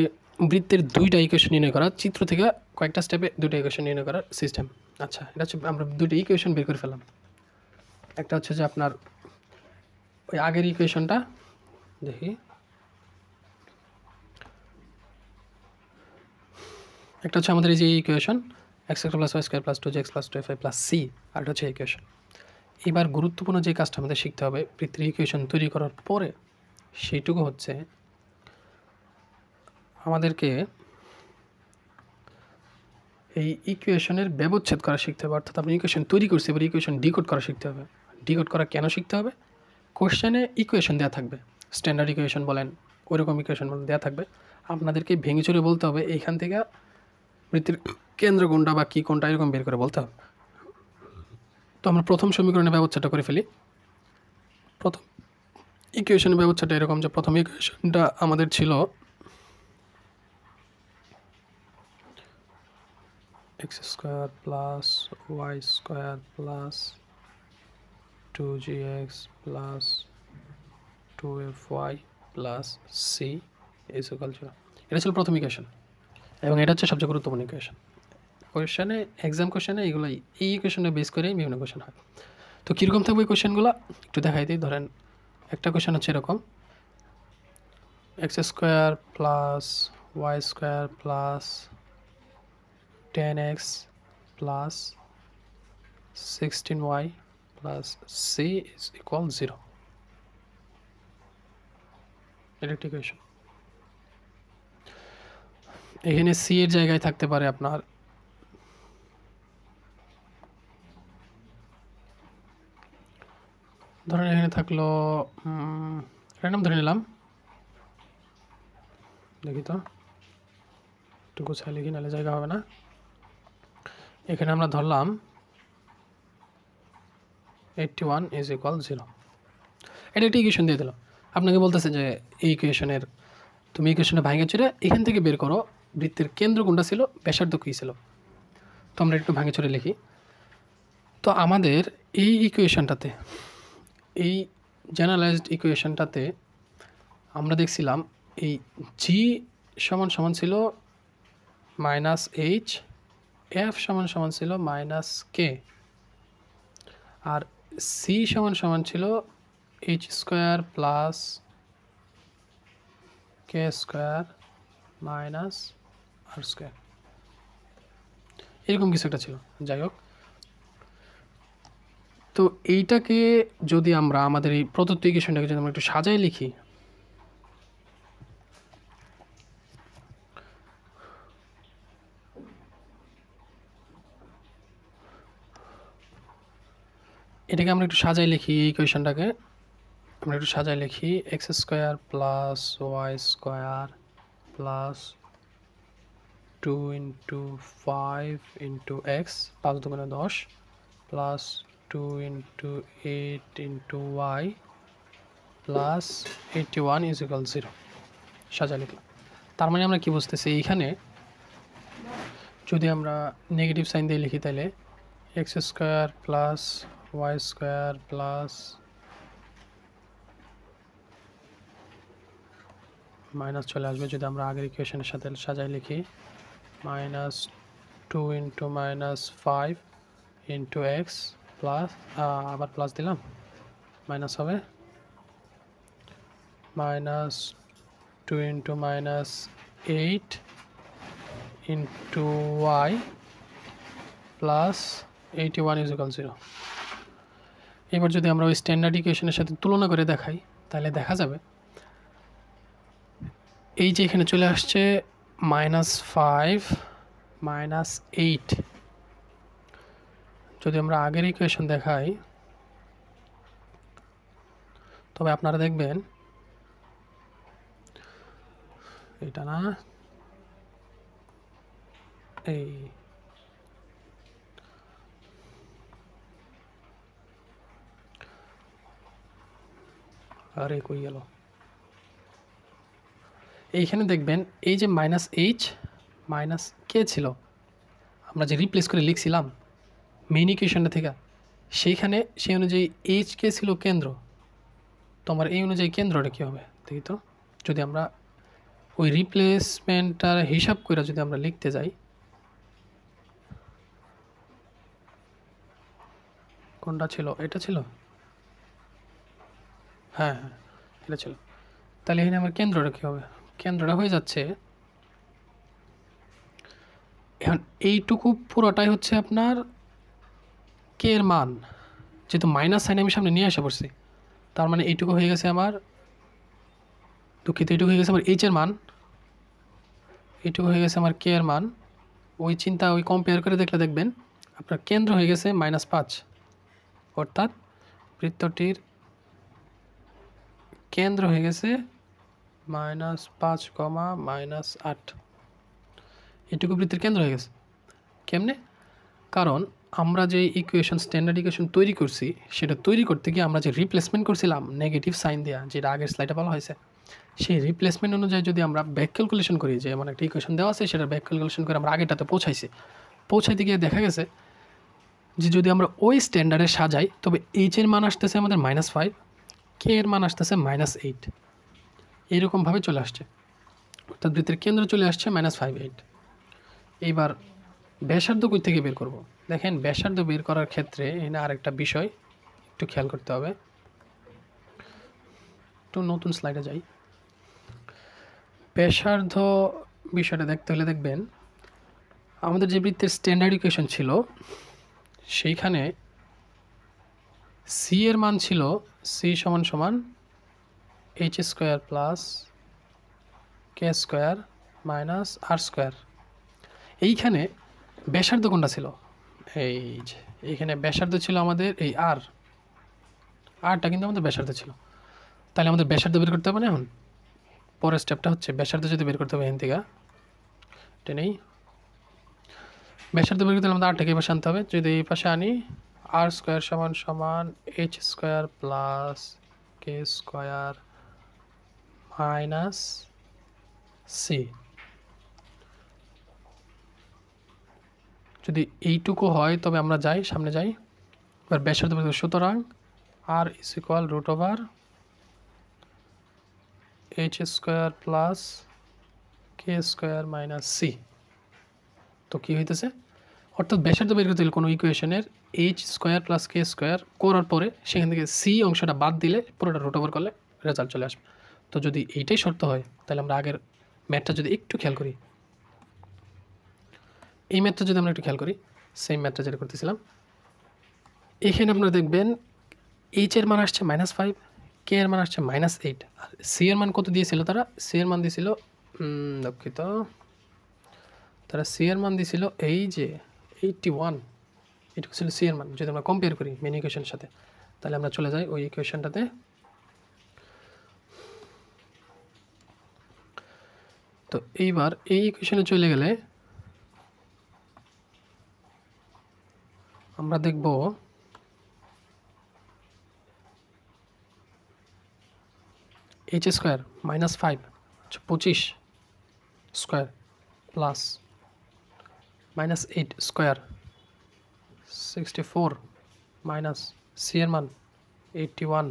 বৃত্তের দুইটা ইকুয়েশন নির্ণয় করা, চিত্র থেকে কয়েকটা স্টেপে দুইটা ইকুয়েশন নির্ণয় করার সিস্টেম। আচ্ছা, এটা হচ্ছে আমরা দুইটা ইকুয়েশন বের করে ফেললাম। একটা হচ্ছে যে আপনার ওই আগের ইকুয়েশনটা দেখি, একটা হচ্ছে আমাদের এই যে equation x plus y square plus 2x plus 2y plus c, আর এটা হচ্ছে ইকুয়েশন। এবার গুরুত্বপূর্ণ যে কাজটা আমাদের শিখতে হবে বৃত্তের ইকুয়েশন তৈরি করার পরে, সেইটুকু হচ্ছে আমাদেরকে এই ইকুয়েশনের ব্যবচ্ছেদ করা শিখতে হবে। অর্থাৎ আপনি ইকুয়েশন তৈরি করছি, এবার ইকুয়েশন ডিকোড করা শিখতে হবে। ডিকোড করা কেন শিখতে হবে? কোশ্চেনে ইকুয়েশন দেওয়া থাকবে, স্ট্যান্ডার্ড ইকুয়েশন বলেন, ওইরকম ইকুয়েশন বলেন দেওয়া থাকবে, আপনাদেরকে ভেঙে চুরে বলতে হবে এইখান থেকে বৃত্তের কেন্দ্র কোনটা বা কী কোনটা, এরকম বের করে বলতে হবে। তো আমরা প্রথম সমীকরণে ব্যবচ্ছেদটা করে ফেলি। প্রথম ইকুয়েশনের ব্যবচ্ছেদটা এরকম যে প্রথম ইকুয়েশনটা আমাদের ছিল x square plus y square plus 2gx plus 2fy plus C is equal 0। এটা ছিল প্রথম ইকুয়েশন এবং এটা হচ্ছে সবচেয়ে গুরুত্বপূর্ণ ইকুয়েশন। কোয়েশনে এক্সাম কোয়েশনে এগুলোই এই ইকুয়েশনে বেস করেই বিভিন্ন কোয়েশন হয়। তো কীরকম থাকবে এই কোয়েশনগুলো একটু দেখাই দিই। ধরেন একটা কোয়েশন হচ্ছে এরকম, X square plus Y square plus 10x plus 16y plus C is equal 0। এটা একটি ইকুয়েশন। এখানে সি এর জায়গায় থাকতে পারে আপনার ধরেন এখানে থাকলো র্যান্ডম ধরে নিলাম, দেখি তো একটু গোছায় লিখি নাহলে জায়গা হবে না। এখানে আমরা ধরলাম 81 ইজ ইকুয়াল 0। এটা একটি ইকুয়েশন দিয়ে দিল। আপনাকে বলতেছে যে এই ইকুয়েশনের তুমি ইকুয়েশনে ভাঙে চড়ে এখান থেকে বের করো বৃত্তের কেন্দ্র কোনটা ছিল, ব্যাসার্ধ কী ছিল। তো আমরা একটু ভাঙে চড়ে লিখি। তো আমাদের এই ইকুয়েশনটাতে, এই জেনারেলাইজড ইকুয়েশনটাতে আমরা দেখছিলাম এই জি সমান সমান ছিল মাইনাস এইচ, এফ সমান সমান ছিল মাইনাস কে, আর সি সমান সমান ছিল H square plus K square minus R square, এরকম কিছু একটা ছিল। যাই হোক, তো এইটাকে যদি আমরা আমাদের এই প্রদত্ত ইকুয়েশনটাকে যদি আমরা একটু সাজায় লিখি, এটাকে আমরা একটু সাজায় লিখি, এই ইকুয়েশনটাকে আমরা একটু সাজায় লিখি X square plus Y square plus 2 × 5 × X 5 × 10 plus 2 × 8 × y plus 81 is equal 0 সাজা লিখলাম। তার মানে আমরা কি বুঝতেছি, এইখানে যদি আমরা নেগেটিভ সাইন দিয়ে লিখি তাহলে X square plus Y square plus minus চলে আসবে যদি আমরা আগের ইকুয়েশনের সাথে সাজাই লিখি মাইনাস 2 × মাইনাস 5 × এক্স প্লাস আবার প্লাস দিলাম মাইনাস হবে minus 2 × minus 8 × y plus 81 is equal 0। এবার যদি আমরা ওই স্ট্যান্ডার্ড ইকুয়েশনের সাথে তুলনা করে দেখাই তাহলে দেখা যাবে এই যে এখানে চলে আসছে -5 -8, যদি আমরা আগের ইকুয়েশন দেখাই তবে আপনারা দেখবেন এটা না, এই আরে কই গেল, এইখানে দেখবেন এই যে -h মাইনাস কে ছিল, আমরা যে রিপ্লেস করে লিখছিলাম মেইন ইকুয়েশনটা থেকে, সেইখানে সেই অনুযায়ী এইচ কে ছিল কেন্দ্র। তোমার এই অনুযায়ী কেন্দ্রটা কী হবে দেখি তো, যদি আমরা ওই রিপ্লেসমেন্টটার হিসাব করে যদি আমরা লিখতে যাই, কোনটা ছিল, এটা ছিল, হ্যাঁ হ্যাঁ এটা ছিল। তাহলে এখানে আমার কেন্দ্রটা কী হবে, কেন্দ্রটা হয়ে যাচ্ছে এখন এইটুকু পুরোটাই হচ্ছে আপনার কে এর মান, যেহেতু মাইনাস সাইন আমি সামনে নিয়ে আসা পড়ছি, তার মানে এইটুকু হয়ে গেছে আমার, দুঃখিত, এইটুকু হয়ে গেছে আমার এইচ এর মান, এইটুকু হয়ে গেছে আমার কে এর মান। ওই চিন্তা ওই কম্পেয়ার করে দেখলে দেখবেন আপনার কেন্দ্র হয়ে গেছে -5, অর্থাৎ বৃত্তটির কেন্দ্র হয়ে গেছে -5, -8, এটুকু বৃত্তের কেন্দ্র হয়ে গেছে। কেমনে? কারণ আমরা যে ইকুয়েশন স্ট্যান্ডার্ড ইকুয়েশন তৈরি করছি সেটা তৈরি করতে গিয়ে আমরা যে রিপ্লেসমেন্ট করছিলাম নেগেটিভ সাইন দেওয়া, যেটা আগের স্লাইডে বলা হয়েছে, সেই রিপ্লেসমেন্ট অনুযায়ী যদি আমরা ব্যাক ক্যালকুলেশন করি, যে এমন একটা ইকুয়েশন দেওয়া আছে সেটা ব্যাক ক্যালকুলেশন করে আমরা আগেটাতে পৌঁছাইতে গিয়ে দেখা গেছে যে যদি আমরা ওই স্ট্যান্ডার্ডে সাজাই তবে এইচ এর মান আসতেছে আমাদের -5, কে এর মান আসতেছে -8। এইরকমভাবে চলে আসছে, অর্থাৎ বৃত্তের কেন্দ্র চলে আসছে -5/8। এইবার ব্যাসার্ধ কই থেকে বের করব? দেখেন ব্যাসার্ধ বের করার ক্ষেত্রে এখানে আরেকটা বিষয় একটু খেয়াল করতে হবে। একটু নতুন স্লাইডে যাই। ব্যাসার্ধ বিষয়টা দেখতে হলে দেখবেন আমাদের যে বৃত্তের স্ট্যান্ডার্ড ইকুয়েশন ছিল সেইখানে সি এর মান ছিল সি সমান সমান h² plus k² minus r²। এইখানে ব্যাসার্ধ কোনটা ছিল? এই যে এইখানে ব্যাসার্ধ ছিল আমাদের এই আরটা কিন্তু আমাদের ব্যাসার্ধ ছিল। তাহলে আমাদের ব্যাসার্ধ বের করতে হবে না এখন? পরের স্টেপটা হচ্ছে ব্যাসার্ধ যদি বের করতে হবে এখান থেকে টেনেই ব্যাসার্ধ বের করতে হলে আমাদের আরটাকে এই পাশে আনতে হবে। যদি এই পাশে আনি r² সমান সমান h² plus k² minus C. যদি এইটুকু হয় তবে আমরা যাই, সামনে যাই। এবার ব্যাসার্ধ বের করতে, সুতরাং r = h² plus k² minus C. তো কী হইতেছে? অর্থাৎ ব্যাসার্ধ বের করতে হলে কোনো ইকুয়েশনের h² প্লাস k² করার পরে সেখান থেকে সি অংশটা বাদ দিলে পুরোটা √ওভার করলে রেজাল্ট চলে আসবে। তো যদি এইটাই শর্ত হয় তাহলে আমরা আগের ম্যাথটা যদি একটু খেয়াল করি, এই ম্যাথটা যদি আমরা একটু খেয়াল করি, সেম ম্যাথটা যেটা করতেছিলাম, এখানে আপনারা দেখবেন এইচ এর মান আসছে -5, কে এর মান আসছে -8, আর সি এর মান কত দিয়েছিল তারা? সি এর মান দিয়েছিল দুঃখিত, তারা সি এর মান দিয়েছিল এই যে 81। এটুকু ছিল সি এর মান। যদি আমরা কম্পেয়ার করি মেন ইকুয়েশনের সাথে, তাহলে আমরা চলে যাই ওই ইকুয়েশনটাতে। তো এইবার এই ইকুয়েশনে চলে গেলে আমরা দেখব h² -5 25² প্লাস -8² 64 মাইনাস সি এর মান 81।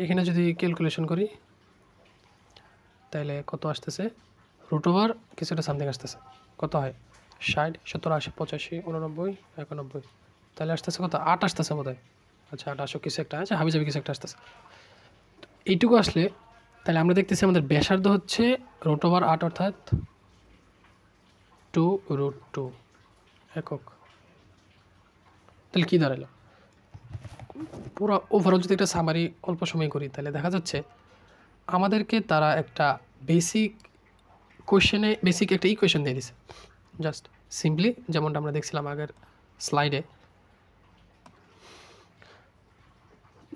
এখানে যদি ক্যালকুলেশন করি তাহলে কত আসতেছে? √ওভার কিছুটা সামথিং আসতেছে। কত হয়? 60 70 80 85 89 91। তাহলে আসতেছে কত? 8 আসতেছে বোধহয়। আচ্ছা 8 আসো কিছু একটা আছে, হাবিজাবি কিছু একটা আসতেছে। এইটুকু আসলে তাহলে আমরা দেখতেছি আমাদের ব্যাসার্ধ হচ্ছে √8 অর্থাৎ 2√2 একক। তাহলে কী দাঁড়ালো? পুরো ওভারঅল যদি একটা সামারি অল্প সময় করি তাহলে দেখা যাচ্ছে আমাদেরকে তারা একটা বেসিক একটা ইকুয়েশন দিয়ে দিছে। জাস্ট সিম্পলি যেমনটা আমরা দেখছিলাম আগের স্লাইডে।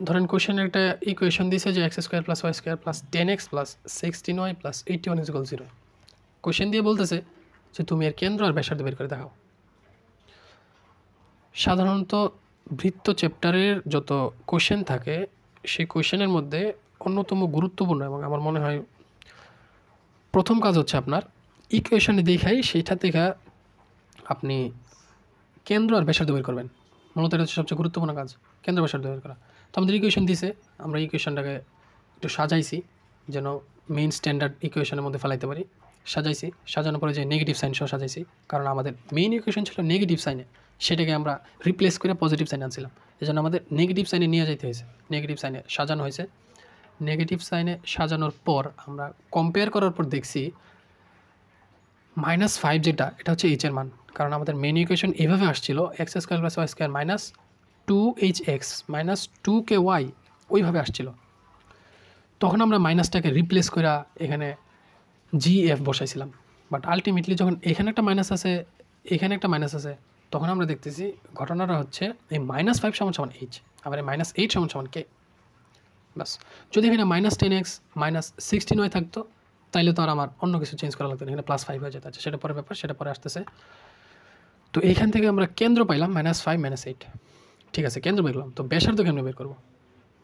ধরেন কোশ্চেনের একটা ইকুয়েশন দিয়েছে যে x² plus y² plus 10x plus 16y plus 81 = 0। Question দিয়ে বলতেছে যে তুমি এর কেন্দ্র আর ব্যাসার্ধ বের করে দেখাও। সাধারণত বৃত্ত চ্যাপ্টারের যত কোশ্চেন থাকে সেই কোশ্চেনের মধ্যে অন্যতম গুরুত্বপূর্ণ এবং আমার মনে হয় প্রথম কাজ হচ্ছে আপনার ইকুয়েশনে দেখাই সেইটা থেকে আপনি কেন্দ্র আর ব্যাসার্ধ বের করবেন। মূলত এটা হচ্ছে সবচেয়ে গুরুত্বপূর্ণ কাজ, কেন্দ্র ব্যাসার্ধ বের করা। তো আমাদের ইকুয়েশন দিয়েছে, আমরা ইকুয়েশনটাকে একটু সাজাইছি যেন মেইন স্ট্যান্ডার্ড ইকুয়েশনের মধ্যে ফেলাইতে পারি। সাজাইছি, সাজানোর পরে যে নেগেটিভ সাইন সহ সাজাইছি, কারণ আমাদের মেইন ইকুয়েশন ছিল নেগেটিভ সাইনে, সেটাকে আমরা রিপ্লেস করে পজিটিভ সাইনে আনছিলাম। এই জন্য আমাদের নেগেটিভ সাইনে নিয়ে যেতে হয়েছে, নেগেটিভ সাইনে সাজানো হয়েছে। নেগেটিভ সাইনে সাজানোর পর আমরা কম্পেয়ার করার পর দেখছি -5 যেটা, এটা হচ্ছে এইচ এর মান, কারণ আমাদের মেন ইকুয়েশন এভাবে আসছিল x² plus y² minus 2hx minus 2ky ওইভাবে আসছিল। তখন আমরা মাইনাসটাকে রিপ্লেস করে এখানে gf বসাইছিলাম। বাট আলটিমেটলি যখন এখানে একটা মাইনাস আছে, এখানে একটা মাইনাস আছে, তখন আমরা দেখতেছি ঘটনাটা হচ্ছে এই -5 সমান h, আবার এই -8 সমান k। বাস, যদি এখানে -10x -16y থাকতো তাইলে তো আর আমার অন্য কিছু চেঞ্জ করা লাগতো না, এখানে +5 হয়ে যেত। আচ্ছা সেটা পরে ব্যাপার, সেটা পরে আসতেছে। তো এইখান থেকে আমরা কেন্দ্র পাইলাম -5 -8। ঠিক আছে, কেন্দ্র বের করলাম। তো ব্যাসার্ধ কেমনে বের করবো?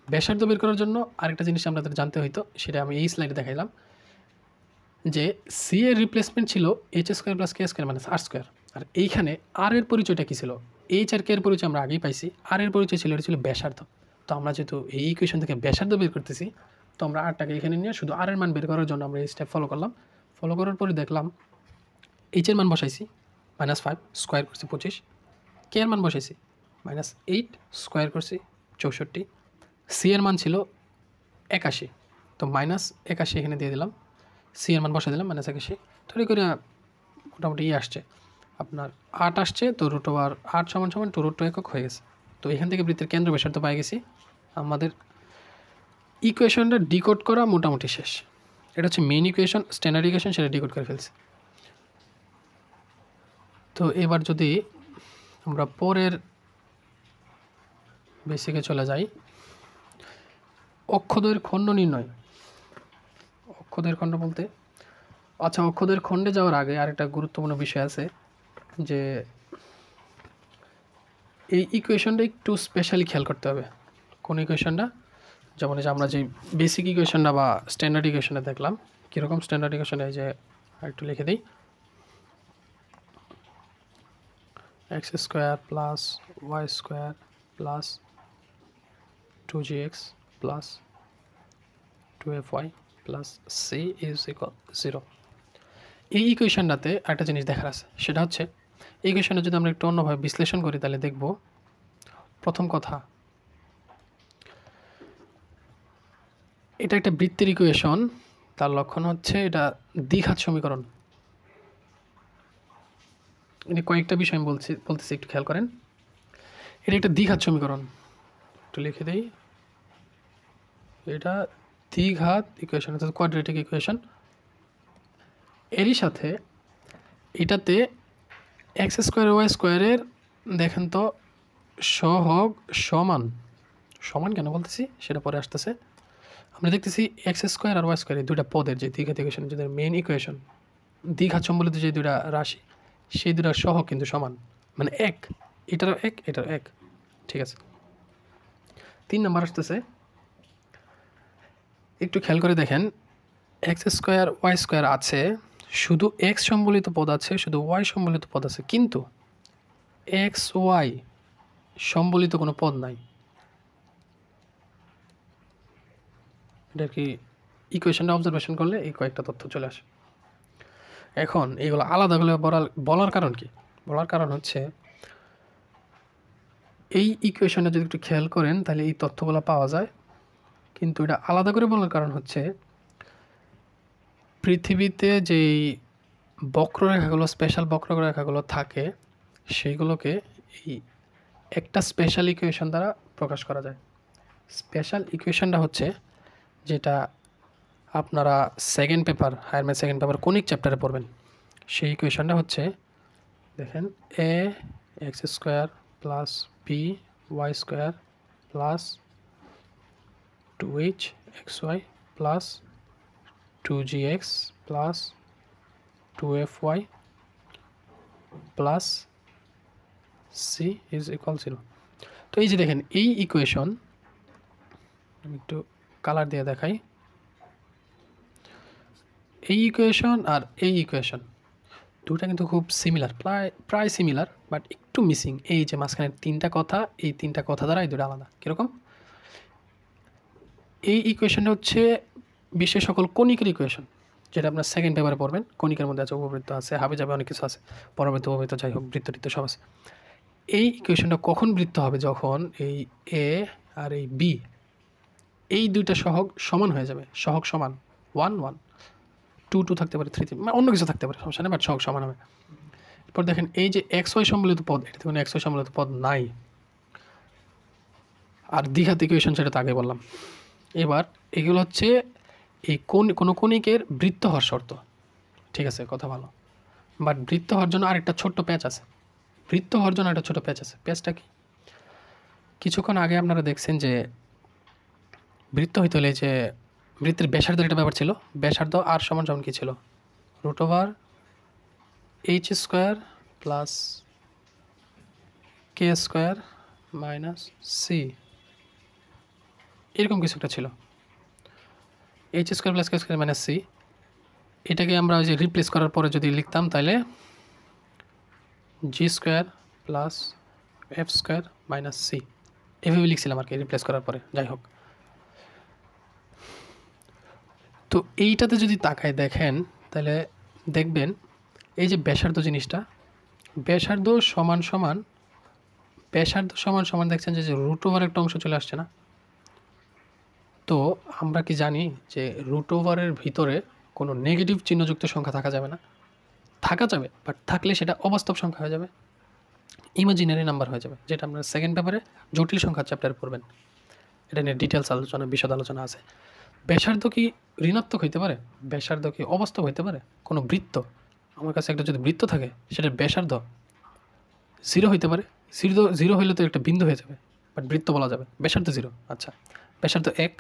ব্যাসার্ধ বের করার জন্য আরেকটা জিনিস আমাদের জানতে হইতো, সেটা আমি এই স্লাইডে দেখাইলাম যে সি এর রিপ্লেসমেন্ট ছিল h² plus k² minus r²। আর এইখানে আর এর পরিচয়টা কী ছিল? এইচ আর কে এর পরিচয় আমরা আগেই পাইছি, আর এর পরিচয় ছিল এটা ছিল ব্যাসার্ধ। তো আমরা যেহেতু এই ইকুয়েশন থেকে ব্যাসার্ধ বের করতেছি, তো আমরা আরটাকে এখানে নিয়ে শুধু আর এর মান বের করার জন্য আমরা এই স্টেপ ফলো করলাম। ফলো করার পরে দেখলাম এইচের মান বসাইছি -5, স্কোয়ার করছি 25, কে এর মান বসাইছি -8, স্কোয়ার করছি 64, সি এর মান ছিল 81, তো -81 এখানে দিয়ে দিলাম, সি এর মান বসাই দিলাম -81, তৈরি করে মোটামুটি আসছে আপনার 8 আসছে। তো √8 = 2√2 একক হয়ে গেছে। তো এখান থেকে বৃত্তের কেন্দ্র ব্যাসার্ধ পাই গেছি। আমাদের ইকুয়েশনটা ডিকোড করা মোটামুটি শেষ। এটা হচ্ছে মেইন ইকুয়েশন, স্ট্যান্ডার্ড ইকুয়েশন, সেটা ডিকোড করে ফেলছে। তো এবার যদি আমরা পরের বেসিকে চলে যাই, অক্ষদ্বয়ের খণ্ড নির্ণয়। অক্ষদ্বয়ের খণ্ড বলতে আচ্ছা, অক্ষদ্বয়ের খণ্ডে যাওয়ার আগে আরেকটা গুরুত্বপূর্ণ বিষয় আছে যে এই ইকুয়েশনটা একটু স্পেশালি খেয়াল করতে হবে। কোন ইকুয়েশনটা? যেমন যে আমরা যে বেসিক ইকুয়েশনটা বা স্ট্যান্ডার্ড ইকুয়েশনটা দেখলাম, কীরকম স্ট্যান্ডার্ড ইকুয়েশনে যে একটু লিখে দিই, x² + y² + 2gx + 2fy + c = 0। এই ইকুয়েশনটাতে একটা জিনিস দেখার আছে, সেটা হচ্ছে এই ইকুয়েশনটা যদি আমরা একটু অন্যভাবে বিশ্লেষণ করি তাহলে দেখব, প্রথম কথা, এটা একটা বৃত্তের ইকুয়েশন, তার লক্ষণ হচ্ছে এটা দ্বিঘাত সমীকরণ। এটা কয়েকটা বিষয় আমি বলতেছি, একটু খেয়াল করেন। এটা একটা দ্বিঘাত সমীকরণ, একটু লিখে দেই, এটা দ্বিঘাত ইকুয়েশন, অর্থাৎ কোয়াড্রেটিক ইকুয়েশন। এরই সাথে এটাতে x² y² দেখেন তো সহগ সমান কেন বলতেছি সেটা পরে আসতেছে। আমরা দেখতেছি x² আর y² এই দুইটা পদের যে দ্বিঘাত ইকুয়েশন, যাদের মেইন ইকুয়েশন, দ্বিঘাত সম্বলিত যে দুইটা রাশি, সেই দুইটা সহগ কিন্তু সমান, মানে এক, এটারও এক, এটারও এক। ঠিক আছে, 3 নম্বর আসতেছে, একটু খেয়াল করে দেখেন, x² y² আছে, শুধু x সম্বলিত পদ আছে, শুধু y সম্বলিত পদ আছে, কিন্তু x y সম্বলিত কোনো পদ নাই। এটা কি ইকুয়েশনটা অবজারভেশন করলে এই কয়েকটা তথ্য চলে আসে। এখন এইগুলো আলাদা করে বলার কারণ কি? বলার কারণ হচ্ছে এই ইকুয়েশনটা যদি একটু খেয়াল করেন তাহলে এই তথ্যগুলো পাওয়া যায়, কিন্তু এটা আলাদা করে বলার কারণ হচ্ছে পৃথিবীতে যেই বক্ররেখাগুলো, স্পেশাল বক্ররেখাগুলো থাকে, সেইগুলোকে এই একটা স্পেশাল ইকুয়েশন দ্বারা প্রকাশ করা যায়। স্পেশাল ইকুয়েশনটা হচ্ছে যেটা আপনারা second paper, higher math second paper conic চ্যাপ্টারে পড়বেন। সেই ইকুয়েশনটা হচ্ছে, দেখেন, ax² + by² + 2hxy + 2gx + 2fy + c = 0। তো এই যে দেখেন, এই ইকুয়েশন, আমি একটু কালার দিয়ে দেখাই, এই ইকুয়েশন আর এই ইকুয়েশন দুটা কিন্তু খুব সিমিলার, প্রায় সিমিলার, বাট একটু মিসিং এই যে মাঝখানের 3টা কথা, এই 3টা কথা দ্বারা এই দুটো আলাদা। কীরকম? এই ইকুয়েশনটা হচ্ছে বিশ্বের সকল কণিকের ইকুয়েশন, যেটা আপনার সেকেন্ড পেপারে পড়বেন। কণিকের মধ্যে আছে, উপবৃত্ত আছে, হাবে যাবে অনেক কিছু আছে, পরবৃত্ত, উপবৃত্ত, যাই হোক, বৃত্ত সব আছে। এই ইকুয়েশনটা কখন বৃত্ত হবে? যখন এই এ আর এই বি, এই দুইটা সহগ সমান হয়ে যাবে। সহগ সমান 1 1, 2 2 থাকতে পারে, 3 3, মানে অন্য কিছু থাকতে পারে, সমস্যা নেই, বাট সহগ সমান হবে। এরপর দেখেন, এই যে xy সম্বলিত পদ, এটাতে কোনো xy সম্বলিত পদ নাই। আর দ্বিঘাত ইকুয়েশন, সেটা তো আগে বললাম। এবার এগুলো হচ্ছে এই কোনো কণিকের বৃত্ত হওয়ার শর্ত। ঠিক আছে, কথা ভালো, বাট বৃত্ত হওয়ার জন্য আরেকটা ছোট্ট প্যাচ আছে। বৃত্ত হওয়ার জন্য একটা ছোটো প্যাচ আছে। প্যাচটা কি? কিছুক্ষণ আগে আপনারা দেখছেন যে বৃত্ত হইতে হলে যে বৃত্তের ব্যাসার্ধের একটা ব্যাপার ছিল। ব্যাসার্ধ আর সমান কি ছিল? √h² + k² - c, এরকম কিছু একটা ছিল। h² + k² - c, এটাকে আমরা ওই যে রিপ্লেস করার পরে যদি লিখতাম তাহলে g² + f² - c। এভাবে লিখছিলাম আর কি রিপ্লেস করার পরে। যাই হোক, তো এইটাতে যদি তাকায় দেখেন তাহলে দেখবেন এই যে ব্যাসার্ধ জিনিসটা, ব্যাসার্ধ সমান সমান দেখছেন যে রুট ওভার একটা অংশ চলে আসছে না। তো আমরা কি জানি যে রুট ওভারের ভিতরে কোনো নেগেটিভ চিহ্নযুক্ত সংখ্যা থাকা যাবে না? থাকা যাবে, বাট থাকলে সেটা অবাস্তব সংখ্যা হয়ে যাবে, ইমাজিনারি নাম্বার হয়ে যাবে, যেটা আমরা সেকেন্ড পেপারে জটিল সংখ্যা চ্যাপ্টারে পড়বেন। এটা নিয়ে ডিটেলস আলোচনা, বিশদ আলোচনা আছে। ব্যাসার্ধ কি ঋণাত্মক হইতে পারে? ব্যাসার্ধ কি অবাস্তব হইতে পারে? কোনো বৃত্ত, আমার কাছে একটা যদি বৃত্ত থাকে সেটার ব্যাসার্ধ 0 হইতে পারে। 0 হইলে তো একটা বিন্দু হয়ে যাবে, বাট বৃত্ত বলা যাবে। ব্যাসার্ধ 0, আচ্ছা ব্যাসার্ধ 1,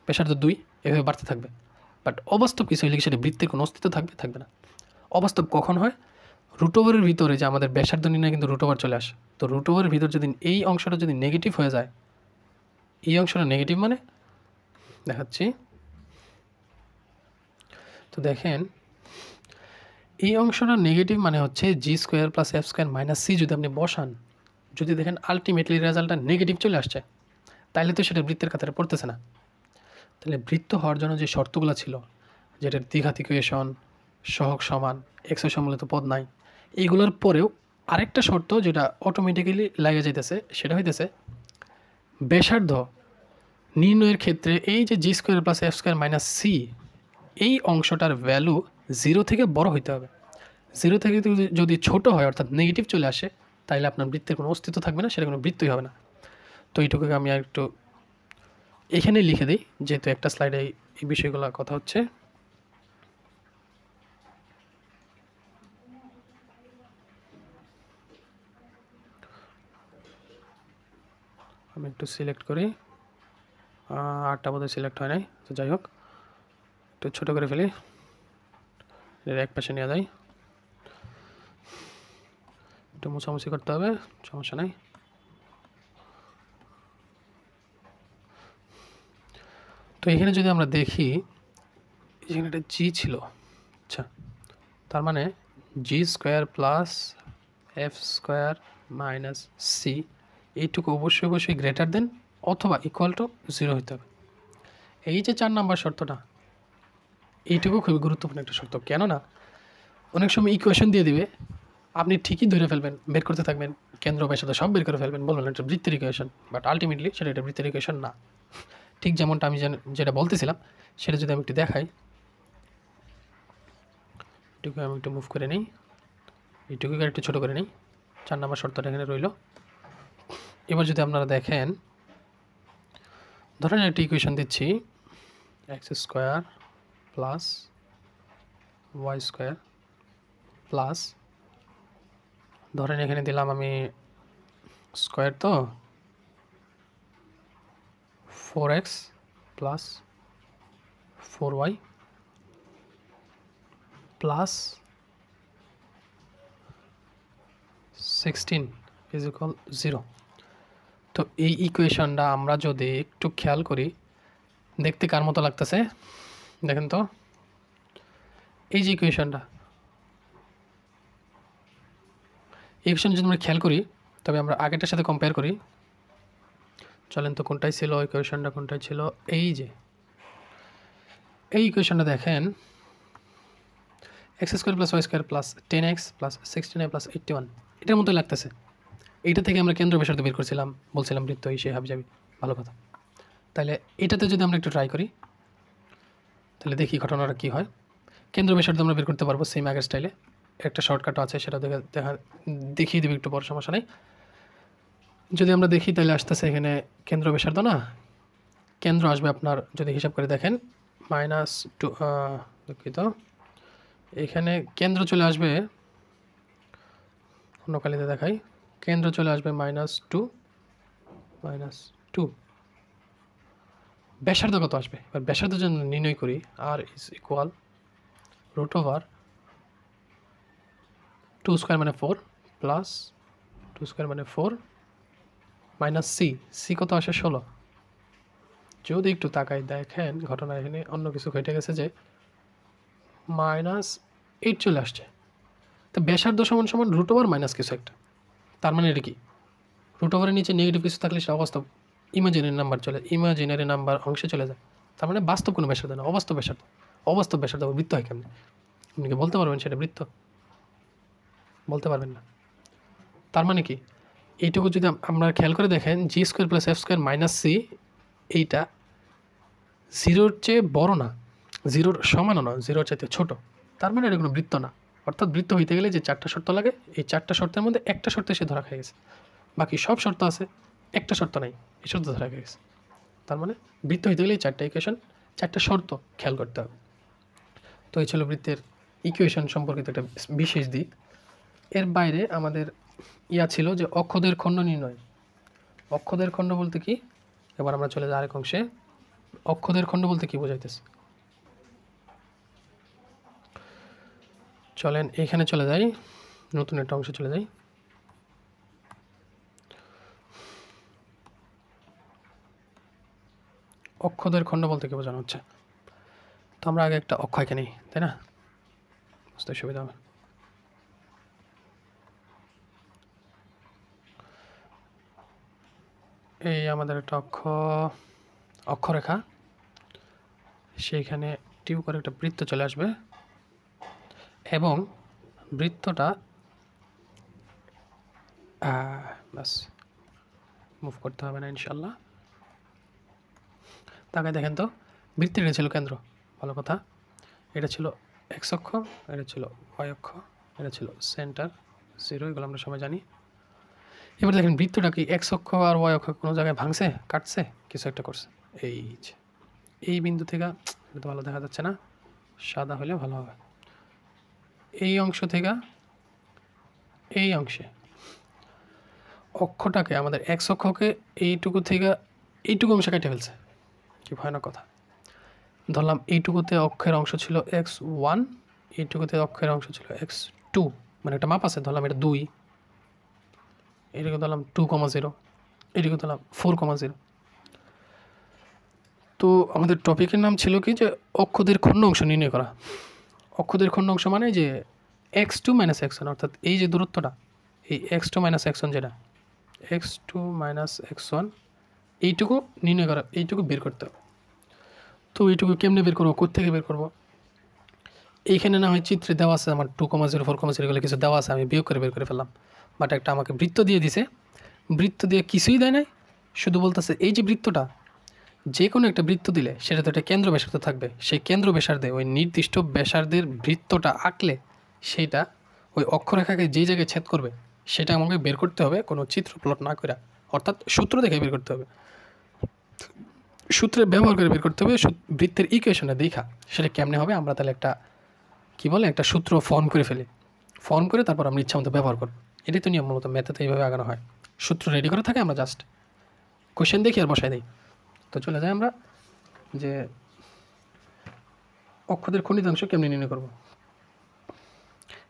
ব্যাসার্ধ 2, এভাবে বাড়তে থাকবে। বাট অবাস্তব কিছু হইলে সেটা বৃত্তের কোনো অস্তিত্ব থাকবে না। অবাস্তব কখন হয়? রুট ওভারের ভিতরে যে আমাদের ব্যাসার্ধ নির্ণয় কিন্তু রুট ওভার চলে আসে। তো রুট ওভারের ভিতর যদি এই অংশটা যদি নেগেটিভ হয়ে যায়, এই অংশটা নেগেটিভ মানে দেখাচ্ছি, তো দেখেন এই অংশটা নেগেটিভ মানে হচ্ছে g² + f² - c যদি আপনি বসান, যদি দেখেন আলটিমেটলি রেজাল্টটা নেগেটিভ চলে আসছে, তাহলে তো সেটা বৃত্তের কাতারে পড়তেছে না। তাহলে বৃত্ত হওয়ার জন্য যে শর্তগুলো ছিল, যেটার দ্বিঘাত ইকুয়েশন, সহগ সমান, এক্স সম্মিলিত পদ নাই, এইগুলোর পরেও আরেকটা শর্ত যেটা অটোমেটিক্যালি লাগে যাইতেছে, সেটা হইতেছে ব্যাসার্ধ নির্ণয়ের ক্ষেত্রে এই যে g² + f² - c, এই অংশটার ভ্যালু 0 থেকে বড় হইতে হবে। 0 থেকে যদি ছোট হয় অর্থাৎ নেগেটিভ চলে আসে, তাহলে আপনার বৃত্তের কোনো অস্তিত্ব থাকবে না, সেটা কোনো বৃত্তই হবে না। তো এইটুকুকে আমি আর একটু এখানে লিখে দিই, যেহেতু একটা স্লাইডে এই বিষয়গুলো কথা হচ্ছে। আমি একটু সিলেক্ট করি, 8টা বোধহয় সিলেক্ট হয় নাই, তো যাই হোক একটু ছোটো করে ফেলি, এর এক পাশে নিয়ে যাই, একটু মোছামুছি করতে হবে, সমস্যা নাই। তো এখানে যদি আমরা দেখি, এখানে একটা জি ছিল, আচ্ছা তার মানে g² + f² - c, এইটুকু অবশ্যই গ্রেটার দেন অথবা ইকুয়াল টু 0 হইতে হবে। এই যে 4 নাম্বার শর্তটা, এইটুকু খুবই গুরুত্বপূর্ণ একটা শর্ত। কেননা অনেক সময় ইকুয়েশন দিয়ে দিবে, আপনি ঠিকই ধরে ফেলবেন, বের করতে থাকবেন, কেন্দ্র ব্যাসার্ধ সব বের করে ফেলবেন, বলবেন এটা বৃত্তের ইকুয়েশন, বাট আলটিমেটলি সেটা এটা বৃত্তের ইকুয়েশন না। ঠিক যেমনটা আমি যেটা বলতেছিলাম, সেটা যদি আমি একটু দেখাই, এটুকু আমি একটু মুভ করে নিই, এইটুকু একটু ছোটো করে নিই, 4 নাম্বার শর্তটা এখানে রইল। এবার যদি আপনারা দেখেন, ধরেন একটা ইকুয়েশন দিচ্ছি, x² + y² প্লাস, ধরেন এখানে দিলাম আমি স্কোয়ার, তো 4x + 4y প্লাস 16 = 0। তো এই ইকুয়েশনটা আমরা যদি একটু খেয়াল করি, দেখতে কার মতো লাগতেছে দেখেন তো, এই যে ইকুয়েশনটা, ইকুয়েশন যদি আমরা খেয়াল করি, তবে আমরা আগেরটার সাথে কম্পেয়ার করি, চলেন তো কোনটাই ছিল ইকুয়েশনটা, কোনটাই ছিল, এই যে এই ইকুয়েশনটা দেখেন, x² + y² + 10x + 16y + 81, এটার মতো লাগতেছে। এইটা থেকে আমরা কেন্দ্র ব্যাসার্ধ বের করছিলাম, বলছিলাম বৃত্ত এই সে হাবি যাবি, ভালো কথা। তাহলে এটাতে যদি আমরা একটু ট্রাই করি, তাহলে দেখি ঘটনাটা কী হয়। কেন্দ্র ব্যাসার্ধ আমরা বের করতে পারবো সেম আগের স্টাইলে, একটা শর্টকাট আছে, সেটা দেখিয়ে দেবে একটু, বড় সমস্যা নেই। যদি আমরা দেখি তাহলে আসতেছে এখানে কেন্দ্র ব্যাসার্ধ না, কেন্দ্র আসবে আপনার, যদি হিসাব করে দেখেন -2, দুঃখিত, এখানে কেন্দ্র চলে আসবে, অন্য কালিতে দেখাই, কেন্দ্র চলে আসবে -2, ব্যাসার্ধ কত আসবে? এবার ব্যাসার্ধ জন্য নির্ণয় করি, r = √2² মানে 4 প্লাস 2² মানে 4 মাইনাস c কত আসে 16। যদি একটু তাকাই দেখেন ঘটনা এখানে অন্য কিছু ঘটে গেছে, যে -8 চলে আসছে। তো ব্যাসার্ধ সমান সমান √, মাইনাস কিছু একটা, তার মানে এটা কি রুট ওভারের নিচে নেগেটিভ কিছু থাকলে সেটা অবাস্তব ইমাজিনারি নাম্বার অংশে চলে যায়। তার মানে বাস্তব কোনো ব্যাসার্ধ না, অবাস্তব ব্যাসার্ধ। অবাস্তব ব্যাসার্ধ বৃত্ত হয় কেমনি? আপনি কি বলতে পারবেন সেটা বৃত্ত? বলতে পারবেন না। তার মানে কি এইটুকু যদি আপনারা খেয়াল করে দেখেন, g square plus f square minus c, এইটা জিরোর চেয়ে বড় না, জিরোর সমানও না, জিরোর চাইতে ছোট। তার মানে এটা কোনো বৃত্ত না। অর্থাৎ বৃত্ত হইতে গেলে যে 4টা শর্ত লাগে, এই 4টা শর্তের মধ্যে একটা শর্তে সে ধরা খেয়ে গেছে, বাকি সব শর্ত আছে, একটা শর্ত নাই, এই শর্ত ধরা খেয়ে গেছে। তার মানে বৃত্ত হইতে গেলে এই 4টা ইকুয়েশন, 4টা শর্ত খেয়াল করতে হবে। তো এই ছিল বৃত্তের ইকুয়েশন সম্পর্কিত একটা বিশেষ দিক। এর বাইরে আমাদের ছিল যে অক্ষদের খণ্ড নির্ণয়। অক্ষদের খণ্ড বলতে কি? এবার আমরা চলে যাই আরেক অংশে। অক্ষদের খণ্ড বলতে কি বোঝাইতেছে? চলেন এইখানে চলে যাই, নতুন একটা অংশে চলে যাই। অক্ষদের খণ্ড বলতে কি বোঝানো হচ্ছে? তো আমরা আগে একটা অক্ষ এঁকে নিই, তাই না? বুঝতে সুবিধা হবে। এই আমাদের একটা অক্ষরেখা, সেইখানে টিউ করে একটা বৃত্ত চলে আসবে এবং বৃত্তটা বাস মুভ করতে হবে না ইনশাল্লাহ। তাকে দেখেন তো, বৃত্তের এটা ছিল কেন্দ্র, ভালো কথা। এটা ছিল এক্স অক্ষ, এটা ছিল ওয়াই অক্ষ, এটা ছিল সেন্টার 0, এগুলো আমরা সবাই জানি। এবার দেখেন বৃত্তটা কি এক্স অক্ষ আর ওয়াই অক্ষ কোনো জায়গায় ভাঙছে, কাটছে, কিছু একটা করছে। এই বিন্দু থেকে, এটা ভালো দেখা যাচ্ছে না, সাদা হলে ভালো হবে। এই অংশ থেকে এই অংশে অক্ষটাকে, আমাদের এক্স অক্ষকে এইটুকু থেকে এইটুকু অংশ কেটে ফেলছে। কি ভয়ানক কথা। ধরলাম এইটুকুতে অক্ষের অংশ ছিল x1, এইটুকুতে অক্ষের অংশ ছিল x2, মানে একটা মাপ আছে, ধরলাম এটা 2, এটুকু ধরলাম 2,0, এটুকু ধরলাম 4,0। তো আমাদের টপিকের নাম ছিল কি, যে অক্ষদের খণ্ড অংশ নির্ণয় করা। অক্ষদের খণ্ড অংশ মানে যে x2 মাইনাস x1, অর্থাৎ এই যে দূরত্বটা, এই x2 মাইনাস x1 যেটা, x2 মাইনাস x1 এইটুকু নির্ণয় করা, এইটুকু বের করতে হবে। তো এইটুকু কেমনে বের করবো, কোত্থেকে বের করবো? এইখানে না হয় চিত্রে দেওয়া আছে আমার 2,0 4,0 এগুলো কিছু দেওয়া আছে, আমি বিয়োগ করে বের করে ফেললাম। বাট একটা আমাকে বৃত্ত দিয়ে দিছে, বৃত্ত দিয়ে কিছুই দেয় নাই, শুধু বলতেছে এই যে বৃত্তটা, যে কোনো একটা বৃত্ত দিলে সেটা তো একটা কেন্দ্র ব্যাসার্ধ থাকবে, সেই কেন্দ্র ব্যাসার্ধে ওই নির্দিষ্ট ব্যাসার্ধের বৃত্তটা আঁকলে সেইটা ওই অক্ষরেখাকে যেই জায়গায় ছেদ করবে সেটা আমাকে বের করতে হবে, কোনো চিত্র প্লট না করে, অর্থাৎ সূত্র দেখে বের করতে হবে, সূত্রের ব্যবহার করে বের করতে হবে। বৃত্তের ইকুয়েশনটা দেখা সেটা কেমনে হবে, আমরা তাহলে একটা কী বলে, একটা সূত্র ফর্ম করে ফেলি, ফর্ম করে তারপর আমরা ইচ্ছা মতো ব্যবহার করব। এটাই তো নিয়ম, মূলত ম্যাথেতে এইভাবে আগানো হয়। সূত্র রেডি করে থাকে, আমরা জাস্ট কোয়েশ্চেন দেখি আর বসাই দিই। তো চলে যাই আমরা যে অক্ষদের খণ্ডিতাংশ কেমনি নির্ণয় করব।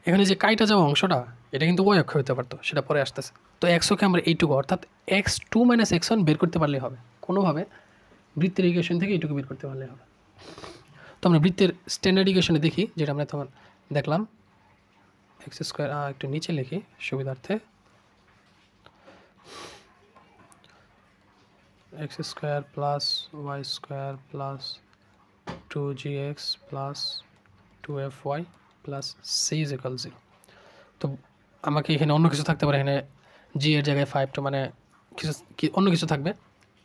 এখানে যে কাইটা যাওয়া অংশটা, এটা কিন্তু ওয়াই অক্ষ হতে পারতো, সেটা পরে আসতেছে। তো এক্স অক্ষে আমরা এইটুকু, অর্থাৎ x2 মাইনাস x1 বের করতে পারলেই হবে, কোনোভাবে বৃত্তের ইকুয়েশন থেকে এইটুকু বের করতে পারলেই হবে। তো আমরা বৃত্তের স্ট্যান্ডার্ড ইকুয়েশনে দেখি, যেটা আমরা তখন দেখলাম। এক্স স্কোয়ার, একটু নিচে লিখি সুবিধার্থে, X square plus Y square plus 2gx plus 2fy plus C is equal 0। তো আমাকে এখানে অন্য কিছু থাকতে পারে, এখানে জি এর জায়গায় 5, তো মানে কিছু অন্য কিছু থাকবে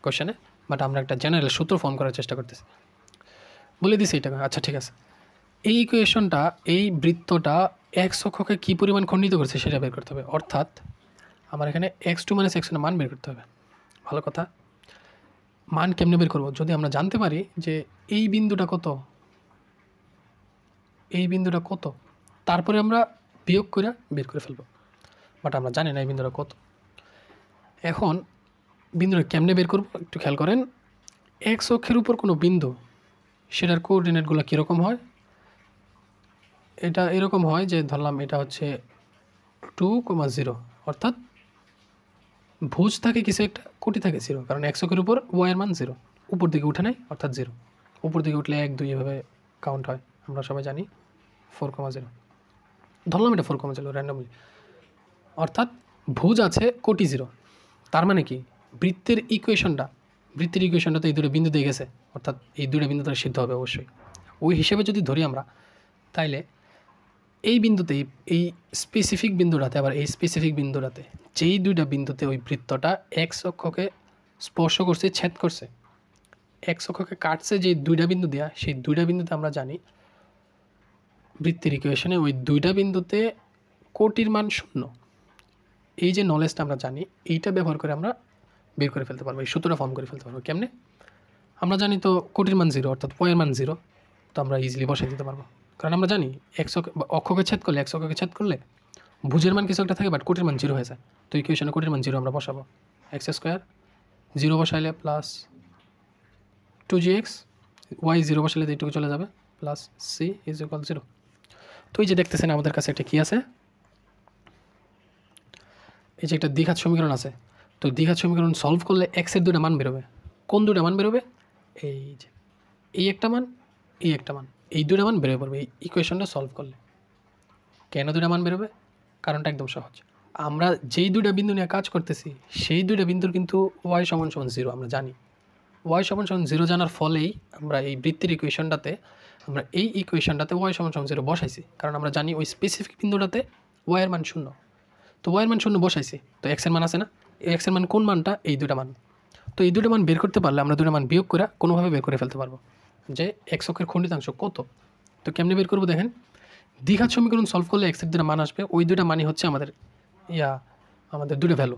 কোশ্চেনে, বাট আমরা একটা জেনারেল সূত্র ফর্ম করার চেষ্টা করতেছি, বলে দিছি এটা। আচ্ছা ঠিক আছে, এই ইকুয়েশনটা, এই বৃত্তটা এক্স অক্ষকে কী পরিমাণ খণ্ডিত করছে সেটা বের করতে হবে, অর্থাৎ আমার এখানে x2 মাইনাস x1 মান বের করতে হবে। ভালো কথা, মান কেমনে বের করবো? যদি আমরা জানতে পারি যে এই বিন্দুটা কত, এই বিন্দুটা কত, তারপরে আমরা বিয়োগ করে বের করে ফেলবো, বাট আমরা জানি না এই বিন্দুটা কত। এখন বিন্দুটা কেমনে বের করবো একটু খেয়াল করেন। এক্স অক্ষের উপর কোনো বিন্দু, সেটার কোঅর্ডিনেটগুলো কীরকম হয়? এটা এরকম হয় যে ধরলাম এটা হচ্ছে 2,0, অর্থাৎ ভুজ থাকে কিছু একটা, কোটি থাকে 0, কারণ এক্স অক্ষের উপর ওয়াইয়ের মান 0, উপর দিকে উঠে নেয় অর্থাৎ 0, উপর দিকে উঠলে 1 2 এভাবে কাউন্ট হয়, আমরা সবাই জানি। 4,0 ধরলাম এটা 4,0 র্যান্ডমলি, অর্থাৎ ভুজ আছে কোটি 0, তার মানে কি বৃত্তের ইকুয়েশনটা তো এই দুটো বিন্দু দিয়ে গেছে, অর্থাৎ এই দুটো বিন্দু তারা সিদ্ধ হবে অবশ্যই। ওই হিসেবে যদি ধরি আমরা, তাইলে এই বিন্দুতে এই স্পেসিফিক বিন্দুটাতে আবার এই স্পেসিফিক বিন্দুটাতে যেই দুইটা বিন্দুতে ওই বৃত্তটা এক্স অক্ষকে স্পর্শ করছে, ছেদ করছে, এক্স অক্ষকে কাটছে যে দুইটা বিন্দু দেওয়া, সেই দুইটা বিন্দুতে আমরা জানি বৃত্তের ইকুয়েশনে ওই দুইটা বিন্দুতে কোটির মান 0। এই যে নলেজটা আমরা জানি, এইটা ব্যবহার করে আমরা বের করে ফেলতে পারবো, এই সূত্রটা ফর্ম করে ফেলতে পারবো। কেমনে? আমরা জানি তো কোটির মান 0, অর্থাৎ পয়ের মান 0, তো আমরা ইজিলি বসাই দিতে পারবো। কারণ আমরা জানি এক্স অক্ষকে ছেদ করলে, এক্স অক্ষকে ছেদ করলে ভুজের মান কিছু একটা থাকে, বাট কোটির মান 0 হয়ে যায়। তো ইকুয়েশনে কোটির মান 0 আমরা বসাবো। এক্স স্কোয়ার 0 বসাইলে প্লাস 2gx, ওয়াই 0 বসাইলে তো এইটুকু চলে যাবে, প্লাস সি ইজ ইকুয়াল 0। তো এই যে দেখতেছেন আমাদের কাছে একটা কী আছে, এই যে একটা দ্বিঘাত সমীকরণ আছে। তো দ্বিঘাত সমীকরণ সলভ করলে এক্সের দুটো মান বেরোবে। কোন দুটো মান বেরোবে? এই যে এই একটা মান, এই একটা মান, এই দুটো মান বেরোবে পড়বে এই ইকুয়েশনটা সলভ করলে। কেন দুটো মান বেরোবে? কারণটা একদম সহজ। আমরা যেই দুইটা বিন্দু নিয়ে কাজ করতেছি, সেই দুইটা বিন্দুর কিন্তু ওয়াই সমান 0 আমরা জানি। ওয়াই সমান 0 জানার ফলেই আমরা এই বৃত্তের ইকুয়েশনটাতে ওয়াই সমান 0 বসাইছি, কারণ আমরা জানি ওই স্পেসিফিক বিন্দুটাতে ওয়াইয়ের মান 0। তো ওয়াইয়ের মান 0 বসাইছি, তো এক্সের মান আছে না? এই এক্সের মান কোন মানটা? এই দুটো মান। তো এই দুটো মান বের করতে পারলে আমরা দুটো মান বিয়োগ করে কোনোভাবে বের করে ফেলতে পারবো যে এক্স অক্ষের খণ্ডিতাংশ কত। তো কেমনে বের করবো দেখেন, দ্বিঘাত সমীকরণ সলভ করলে এক্সের দুটো মান আসবে, ওই দুটো মানই হচ্ছে আমাদের দুটো ভ্যালু।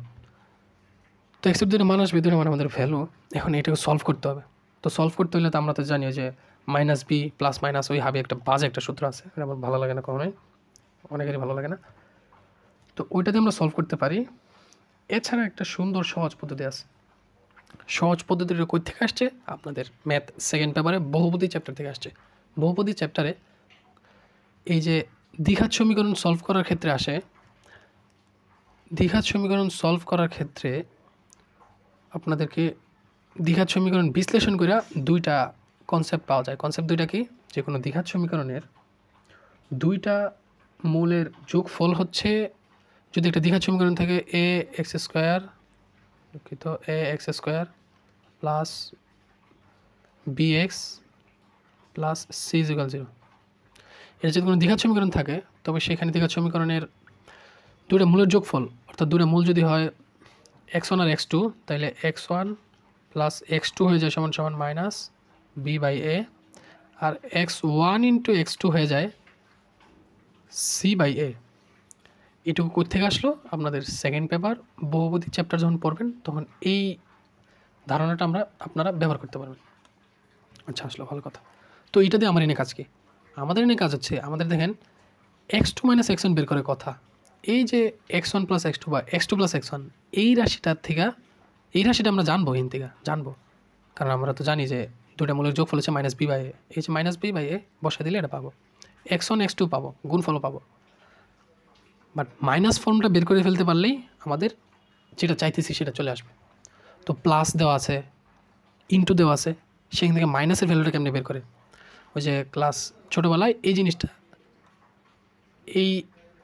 তো এক্সের দুটো মান আসবে, দুটো মান আমাদের ভ্যালু। এখন এটাকে সলভ করতে হবে। তো সলভ করতে হলে তো আমরা তো জানি যে মাইনাস বি প্লাস মাইনাস ওই হবে একটা বাজে একটা সূত্র আছে, এটা আমার ভালো লাগে না, কখনোই অনেকেরই ভালো লাগে না। তো ওইটাতে আমরা সলভ করতে পারি। এছাড়া একটা সুন্দর সহজ পদ্ধতি আছে। সহজ পদ্ধতিটা কই থেকে আসছে? আপনাদের ম্যাথ সেকেন্ড পেপারে বহুপদী চ্যাপ্টার থেকে আসছে। বহুপদী চ্যাপ্টারে এই যে দ্বিঘাত সমীকরণ সলভ করার ক্ষেত্রে আসে, দ্বিঘাত সমীকরণ সলভ করার ক্ষেত্রে আপনাদেরকে দ্বিঘাত সমীকরণ বিশ্লেষণ করে দুইটা কনসেপ্ট পাওয়া যায়। কনসেপ্ট দুইটা কি? যে কোনো দ্বিঘাত সমীকরণের দুইটা মূলের যোগফল হচ্ছে, যদি একটা দ্বিঘাত সমীকরণ থাকে a x square plus b x plus C is equal 0, এটা যদি কোনো দ্বিঘাত সমীকরণ থাকে, তবে সেখানে দ্বিঘাত সমীকরণের দুটো মূলের যোগফল, অর্থাৎ দুটো মূল যদি হয় x1 আর x2, তাহলে x1 প্লাস x2 হয়ে যায় সমান সমান মাইনাস বি বাই এ, আর x1 ইন্টু x2 হয়ে যায় সি বাই এ। এটুকু কোত্থেকে আসলো? আপনাদের সেকেন্ড পেপার বহুপদী চ্যাপ্টার যখন পড়বেন তখন এই ধারণাটা আপনারা ব্যবহার করতে পারবেন। আচ্ছা, আসলো ভালো কথা। তো এইটা দিয়ে আমার এনে কাজ কি? আমাদের এনে কাজ হচ্ছে, আমাদের দেখেন x2 মাইনাস x1 বের করে কথা, এই যে x1 প্লাস x2 বা x2 প্লাস x1, এই রাশিটা আমরা জানবো, জানবো, কারণ আমরা তো জানি যে দুটা মূলের যোগফল হচ্ছে মাইনাস বি বাই এ। এই যে মাইনাস বি বাই এ বসাই দিলে এটা পাবো, x1 x2 পাবো, গুণফলও পাবো। বাট মাইনাস ফর্মটা বের করে ফেলতে পারলেই আমাদের যেটা চাইতেছি সেটা চলে আসবে। তো প্লাস দেওয়া আছে, ইনটু দেওয়া আছে, সেখান থেকে মাইনাসের ভ্যালুটা কেমনে বের করে? ওই যে ক্লাস ছোটোবেলায় এই জিনিসটা, এই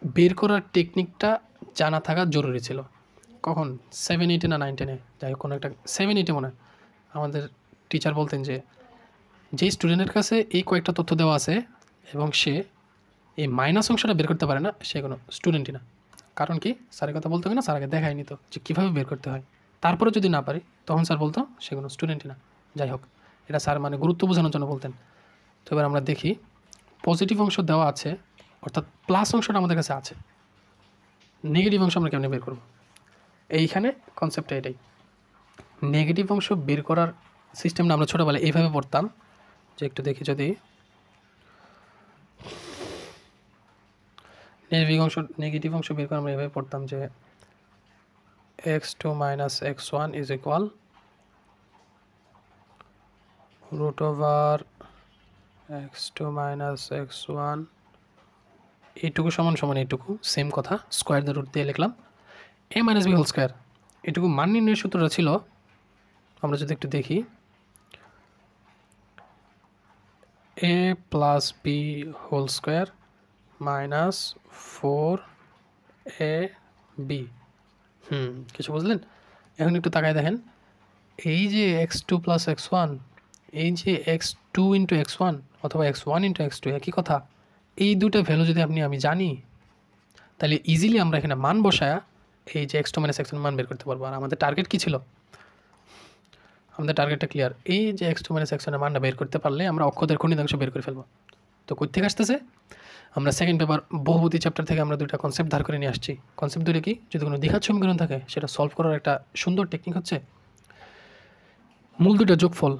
বের করার টেকনিকটা জানা থাকা জরুরি ছিল। কখন? 7-8 না 9-10, যাই হোক কোনো একটা 7-8 মনে হয় আমাদের টিচার বলতেন যে যেই স্টুডেন্টের কাছে এই কয়েকটা তথ্য দেওয়া আছে এবং সে এই মাইনাস অংশটা বের করতে পারে না, সে কোনো স্টুডেন্টই না। কারণ কি? স্যারের কথা বলতে হবে না, স্যার আগে দেখাই নিত যে কীভাবে বের করতে হয়, তারপরে যদি না পারি তখন স্যার বলতো সে কোনো স্টুডেন্টই না। যাই হোক, এটা স্যার মানে গুরুত্ব বোঝানোর জন্য বলতেন। তো এবার আমরা দেখি, পজিটিভ অংশ দেওয়া আছে, অর্থাৎ প্লাস অংশটা আমাদের কাছে আছে, নেগেটিভ অংশ আমরা কেমনে বের করব? এইখানে কনসেপ্টটা এটাই। নেগেটিভ অংশ বের করার সিস্টেমটা আমরা ছোটোবেলায় এইভাবে পড়তাম যে, একটু দেখি, যদি নেগেটিভ অংশ বের করে আমরা এভাবে পড়তাম যে x2 minus x1 is equal root over x2 minus x1, এইটুকু সমান সমান এইটুকু, সেম কথা, স্কোয়ার দিয়ে রুট দিয়ে লিখলাম a minus B whole square. এটুকু মান নির্ণয়ের সূত্রটা ছিল, আমরা যদি একটু দেখি, a plus B whole square minus 4ab। কিছু বুঝলেন? এখন একটু তাকায় দেখেন, এই যে x2 প্লাস x1, এই যে x2 ইন্টু x1 অথবা x1 ইন্টু x2 একই কথা। এই দুটো ভ্যালু যদি আমি জানি, তাহলে ইজিলি আমরা এখানে মান বসায়া এই যে x2 মাইনাস x1 মান বের করতে পারবো। আর আমাদের টার্গেট কী ছিল? আমাদের টার্গেটটা ক্লিয়ার। এই যে x2 মাইনাস x1 এর মানটা বের করতে পারলে আমরা অক্ষদের খণ্ডিতাংশ বের করে ফেলবো। তো কই থেকে আসতেছে? আমরা সেকেন্ড পেপার বহুপদী চ্যাপ্টার থেকে আমরা দুইটা কনসেপ্ট ধার করে নিয়ে আসছি। কনসেপ্ট দুটো কি? যদি কোনো দ্বিঘাত সমীকরণ থাকে সেটা সলভ করার একটা সুন্দর টেকনিক হচ্ছে মূল দুটো যোগফল,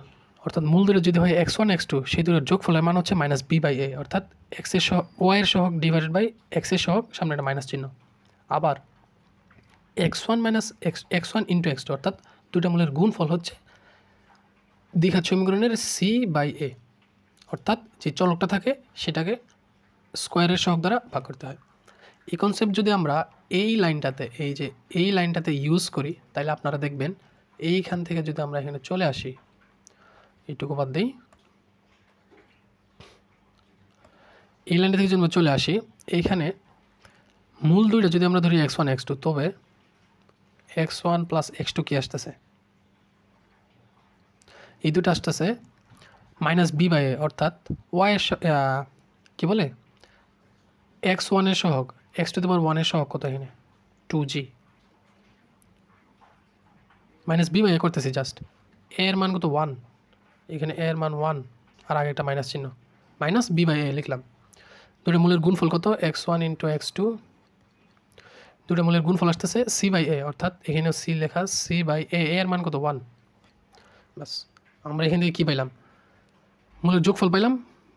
অর্থাৎ মূল দুটো যদি হয় x1 x2, সেই দুটোর যোগফলের মান হচ্ছে মাইনাস বি বাই এ, অর্থাৎ এক্স এর সহগ ওয়াই এর সহগ ডিভাইডেড বাই এক্স এর সহগ, সামনে একটা মাইনাস চিহ্ন। আবার x1 minus x1 into x2, অর্থাৎ দুটা মূলের গুণফল হচ্ছে দ্বিঘাত সমীকরণের সি বাই এ, অর্থাৎ যে চলকটা থাকে সেটাকে স্কোয়ারের সহগ দ্বারা ভাগ করতে হয়। এই কনসেপ্ট যদি আমরা এই লাইনটাতে ইউজ করি, তাহলে আপনারা দেখবেন এইখান থেকে যদি আমরা এখানে চলে আসি, এইটুকু বাদ দিই, এই লাইনটা থেকে যদি আমরা চলে আসি, এইখানে মূল দুইটা যদি আমরা ধরি x1 x2, তবে x1 প্লাস x2 কি আসতেছে? এই দুটো আসতেছে মাইনাস বি বাই এ, অর্থাৎ ওয়াই এর কী বলে x1 এর সহগ x⁻1 এর সহগ কত এখানে? 2g মাইনাস বি বাই এ করতেছি জাস্ট। এ এর মান কত? 1, এখানে এ এর মান 1 আর আগে একটা মাইনাস চিহ্ন, মাইনাস বি বাই এ লিখলাম। দুটো মূলের গুণফল কত? x1 ইন্টু x2, দুটো মূলের গুণফল আসতেছে সি বাই এ, অর্থাৎ এখানেও সি লেখা, সি বাই এ, এর মান কত? 1। বাস, আমরা এখান থেকে কী পাইলাম? মূলের যোগফল পাইলাম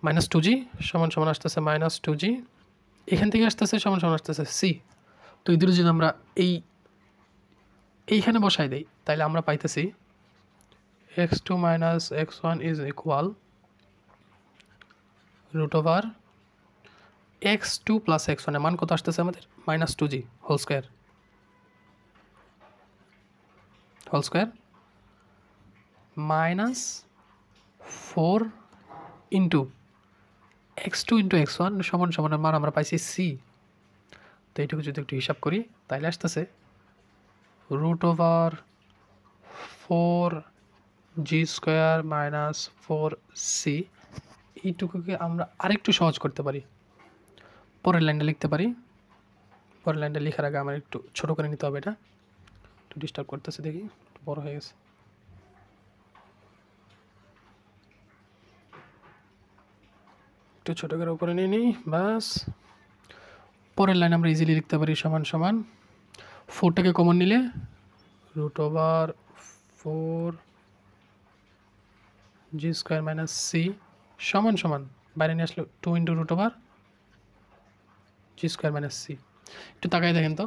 মাইনাস 2g সমান সমান আসতেছে মাইনাস 2g, এখান থেকে আসতেছে সমান সমান আসতেছে সি। তো এই দুটো যদি আমরা এইখানে বসাই দেই, তাহলে আমরা পাইতেছি x2 minus x1 is equal root over x2 plus x1 এর মান কত আসতেছে আমাদের? Minus 2g whole square minus 4 into x2 into x1 সমান সমানের মান আমরা পাইছি সি। তো এইটুকু যদি একটু হিসাব করি, তাহলে আসতেছে root over 4g square minus 4c। এইটুকুকে আমরা আরেকটু সহজ করতে পারি, পরের লাইনটা লিখতে পারি। পরের লাইনটা লেখার আগে আমার একটু ছোটো করে নিতে হবে, এটা একটু ডিস্টার্ব করতেছে, দেখি বড় হয়ে গেছে। একটু ছোটো করে উপরে নিয়ে নিই, বাস। পরের লাইন আমরা ইজিলি লিখতে পারি সমান সমান 4টাকে কমন নিলে root over 4g square minus C সমান সমান বাইরে নিয়ে আসলে 2 into root over g square minus C. একটু তাকাই দেখেন তো,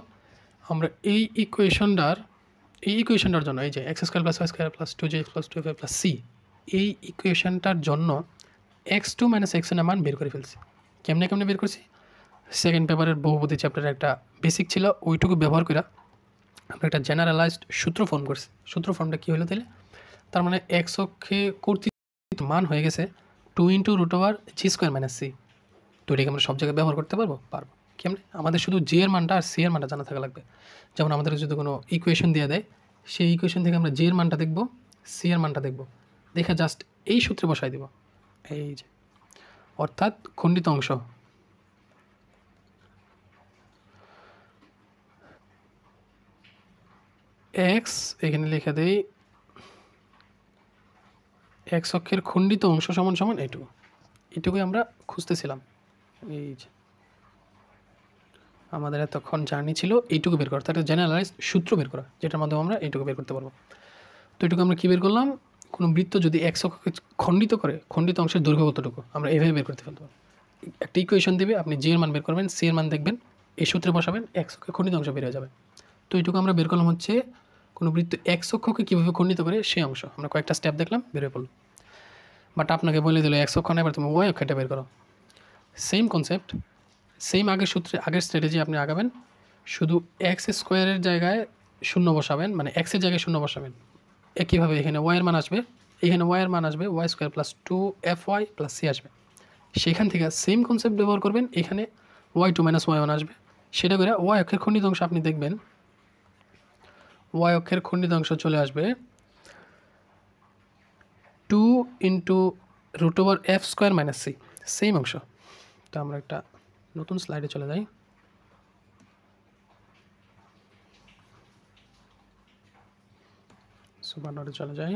আমরা এই ইকুয়েশনটার জন্য এই যে X square plus Y square plus 2g plus 2y plus C, এই ইকুয়েশনটার জন্য x2 মাইনাস x1 এর মান বের করে ফেলছি। কেমনে বের করছি? সেকেন্ড পেপারের বহুপদী চ্যাপ্টারের একটা বেসিক ছিল, ওইটুকু ব্যবহার করে আমরা একটা জেনারেলাইজড সূত্র ফর্ম করছি। সূত্র ফর্মটা কী হলো তাহলে? তার মানে এক্স অক্ষে কর্তৃক মান হয়ে গেছে 2 into root over G square minus C. তো এটাকে আমরা সব জায়গায় ব্যবহার করতে পারবো? কেমনে? আমাদের শুধু জি এর মানটা আর সি এর মানটা জানা থাকা লাগবে। যেমন আমাদের যদি কোনো ইকুয়েশন দিয়ে দেয়, সেই ইকুয়েশন থেকে আমরা জি এর মানটা দেখব, সি এর মানটা দেখব, দেখে জাস্ট এই সূত্রে বসাই দেব, এই যে, অর্থাৎ খণ্ডিত অংশ এক্স, এখানে লিখে দেই এক্স অক্ষের খণ্ডিত অংশ সমান সমান এইটুকুই আমরা খুঁজতেছিলাম। এই যে আমাদের এতক্ষণ জার্নি ছিল এইটুকু বের করা, তার একটা জেনারেলাইজ সূত্র বের করা, যেটার মাধ্যমে আমরা এইটুকু বের করতে পারবো। তো এইটুকু আমরা কী বের করলাম? কোনো বৃত্ত যদি এক্স অক্ষকে খণ্ডিত করে, খণ্ডিত অংশের দৈর্ঘ্য কতটুকু আমরা এইভাবে বের করতে ফেলতে পারবো। একটা ইকুয়েশন দিবে, আপনি জি এর মান বের করবেন, সি এর মান দেখবেন, এই সূত্রে বসাবেন, এক্স অক্ষের খণ্ডিত অংশ বের হয়ে যাবে। তো এইটুকু আমরা বের করলাম হচ্ছে কোনো বৃত্ত এক্স অক্ষকে কীভাবে খণ্ডিত করে সেই অংশ। আমরা কয়েকটা স্টেপ দেখলাম, বের হয়ে পড়লো। বাট আপনাকে বলে দিল এক্স অক্ষ না, এবার তুমি ওয়াই অক্ষটা বের করো। সেম কনসেপ্ট, সেম আগের সূত্রে, আগের স্ট্র্যাটেজি আপনি আগাবেন, শুধু এক্স স্কোয়ারের জায়গায় শূন্য বসাবেন, মানে এক্সের জায়গায় শূন্য বসাবেন। একইভাবে এখানে ওয়াইয়ের মান আসবে, এখানে ওয়াইয়ের মান আসবে Y square plus 2FY plus C আসবে। সেখান থেকে সেম কনসেপ্ট ব্যবহার করবেন, এখানে y2 মাইনাস y1 আসবে। সেটা করে ওয়াই অক্ষের খণ্ডিত অংশ আপনি দেখবেন, ওয়াই অক্ষের খণ্ডিত অংশ চলে আসবে 2 into root over F square minus C, same অংশ। তো আমরা একটা নতুন স্লাইডে চলে যাই। সুপার নোটে চলে যাই,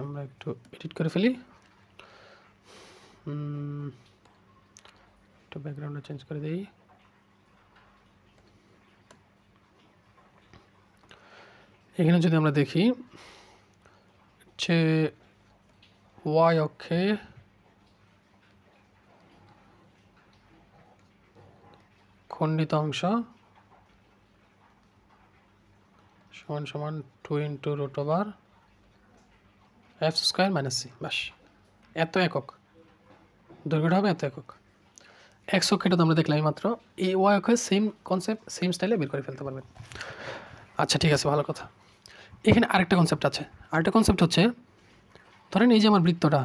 আমরা একটু এডিট করে ফেলি, একটু ব্যাকগ্রাউন্ডে চেঞ্জ করে দিই। এখানে যদি আমরা দেখি হচ্ছে ওয়াই অক্ষে খণ্ডিত অংশ সমান সমান 2 into root over F square minus c, বাস এত একক দৈর্ঘ্যটা হবে, এত একক। এক্স অক্ষটা তো আমরা দেখলাম মাত্র, এই ওয়াই অক্ষের সেম কনসেপ্ট সেম স্টাইলে বের করে ফেলতে পারবেন। আচ্ছা ঠিক আছে, ভালো কথা। এখানে আরেকটা কনসেপ্ট আছে, আরেকটা কনসেপ্ট হচ্ছে ধরেন এই যে আমার বৃত্তটা,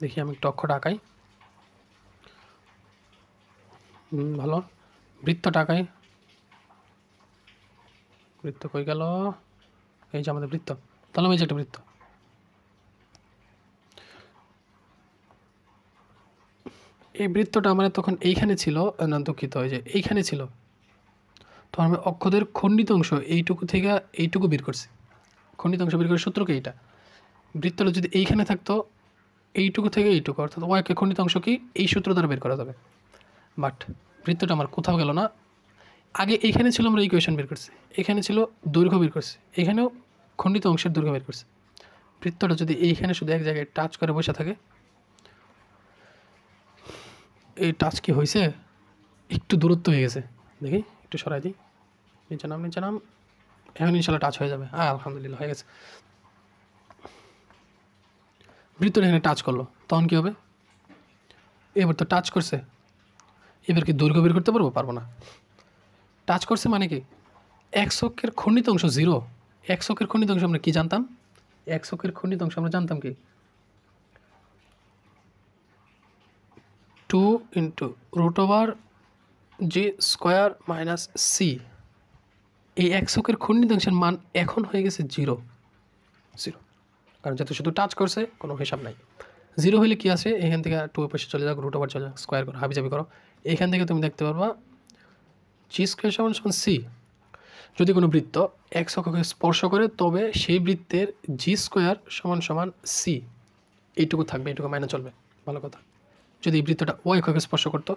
দেখি আমি একটু অক্ষটা আঁকাই, ভালো, বৃত্তটা আঁকাই, বৃত্ত কই গেল, এই যে আমাদের বৃত্ত, তাহলে এই যে একটা বৃত্ত, এই বৃত্তটা আমার তখন এইখানে ছিল, না দুঃখিত, এই যে এইখানে ছিল, তো আমি অক্ষদের খণ্ডিত অংশ এইটুকু থেকে এইটুকু বের করছি, খণ্ডিত অংশ বের করে সূত্রকে এইটা, বৃত্তটা যদি এইখানে থাকতো এইটুকু থেকে এইটুকু, অর্থাৎ ওয়াইকে খণ্ডিত অংশ কি এই সূত্র দ্বারা বের করা যাবে। বাট বৃত্তটা আমার কোথাও গেল না, আগে এইখানে ছিল, আমরা ইকুয়েশন বের করছি, এখানে ছিল দৈর্ঘ্য বের করছি, এখানেও খণ্ডিত অংশের দৈর্ঘ্য বের করছি। বৃত্তটা যদি এইখানে শুধু এক জায়গায় টাচ করে বসে থাকে, এই টাচ কি হয়েছে, একটু দূরত্ব হয়ে গেছে, দেখি একটু সরাই দিই, নিচে নাম, এখন ইনশাল্লাহ টাচ হয়ে যাবে, আলহামদুলিল্লাহ হয়ে গেছে। বৃত্তটা এখানে টাচ করলো, তখন কী হবে, এবার তো টাচ করছে, এবার কি দৈর্ঘ্য বের করতে পারবো না। টাচ করছে মানে কি, এক্স অক্ষের খণ্ডিত অংশ 0, এক্স অক্ষের খণ্ডিত অংশ আমরা কি জানতাম, এক্স অক্ষের খণ্ডিত অংশ আমরা জানতাম কি 2 into root over G square minus C. এই এক্স অক্ষের খণ্ডিত অংশের মান এখন হয়ে গেছে 0, কারণ যেহেতু শুধু টাচ করছে কোনো হিসাব নাই। 0 হলে কি আছে, এখান থেকে 2 পাশে চলে যাক, রুট ওভার চলে যাক, স্কোয়ার করো, হাবিজাবি করো, এখান থেকে তুমি দেখতে পারবা জি স্কোয়ার সমান সমান সি। যদি কোনো বৃত্ত এক্স অক্ষকে স্পর্শ করে তবে সেই বৃত্তের জি স্কোয়ার সমান সমান সি, এইটুকু থাকবে, এইটুকু মাইনে চলবে, ভালো কথা। যদি এই বৃত্তটা ওয়াই অক্ষকে স্পর্শ করতো,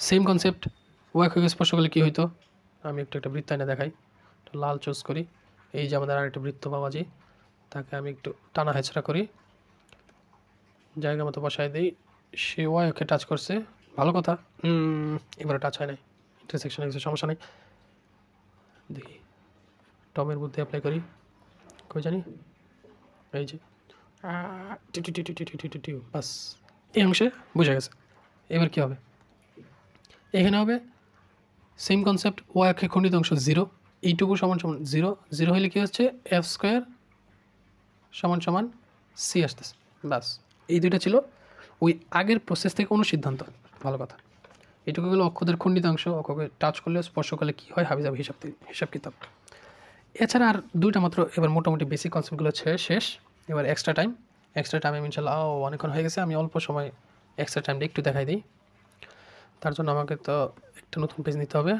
সেম কনসেপ্ট, ওয়াই অক্ষকে স্পর্শ করলে কী হইতো, আমি একটা বৃত্ত এনে দেখাই, লাল চুজ করি, এই যে আমাদের আরেকটা বৃত্ত বাবাজি, তাকে আমি একটু টানা হেঁচড়া করি, জায়গা মতো বসাই দিই, সে ওয়াই অক্ষে টাচ করছে, ভালো কথা। এবারে টাচ হয় নাই, ইন্টারসেকশনে কিছু সমস্যা নেই, দেখি টমের বুদ্ধি অ্যাপ্লাই করি, কই জানি, এই যে বাস, এই অংশে বোঝা গেছে। এবার কী হবে, এখানে হবে সেম কনসেপ্ট, ওয়াই অক্ষে খণ্ডিত অংশ 0, এইটুকু সমান সমান 0 হলে কী হচ্ছে, এফ স্কোয়ার সমান সমান সি আসতেছে, বাস। এই দুইটা ছিল ওই আগের প্রসেস থেকে অনুসিদ্ধান্ত, ভালো কথা। এটুকু হলো অক্ষদের খণ্ডিত অংশ, অক্ষকে টাচ করলে স্পর্শ করলে কী হয়, হাবিজাবি হিসাব কিতাব। এছাড়া আর দুইটা মাত্র এবার মোটামুটি বেসিক কনসেপ্টগুলো শেষ। এবার এক্সট্রা টাইম ইনশাল্লাহ অনেকক্ষণ হয়ে গেছে, আমি অল্প সময় এক্সট্রা টাইমটা একটু দেখাই দিই। তার জন্য আমাকে তো একটা নতুন পেজ নিতে হবে,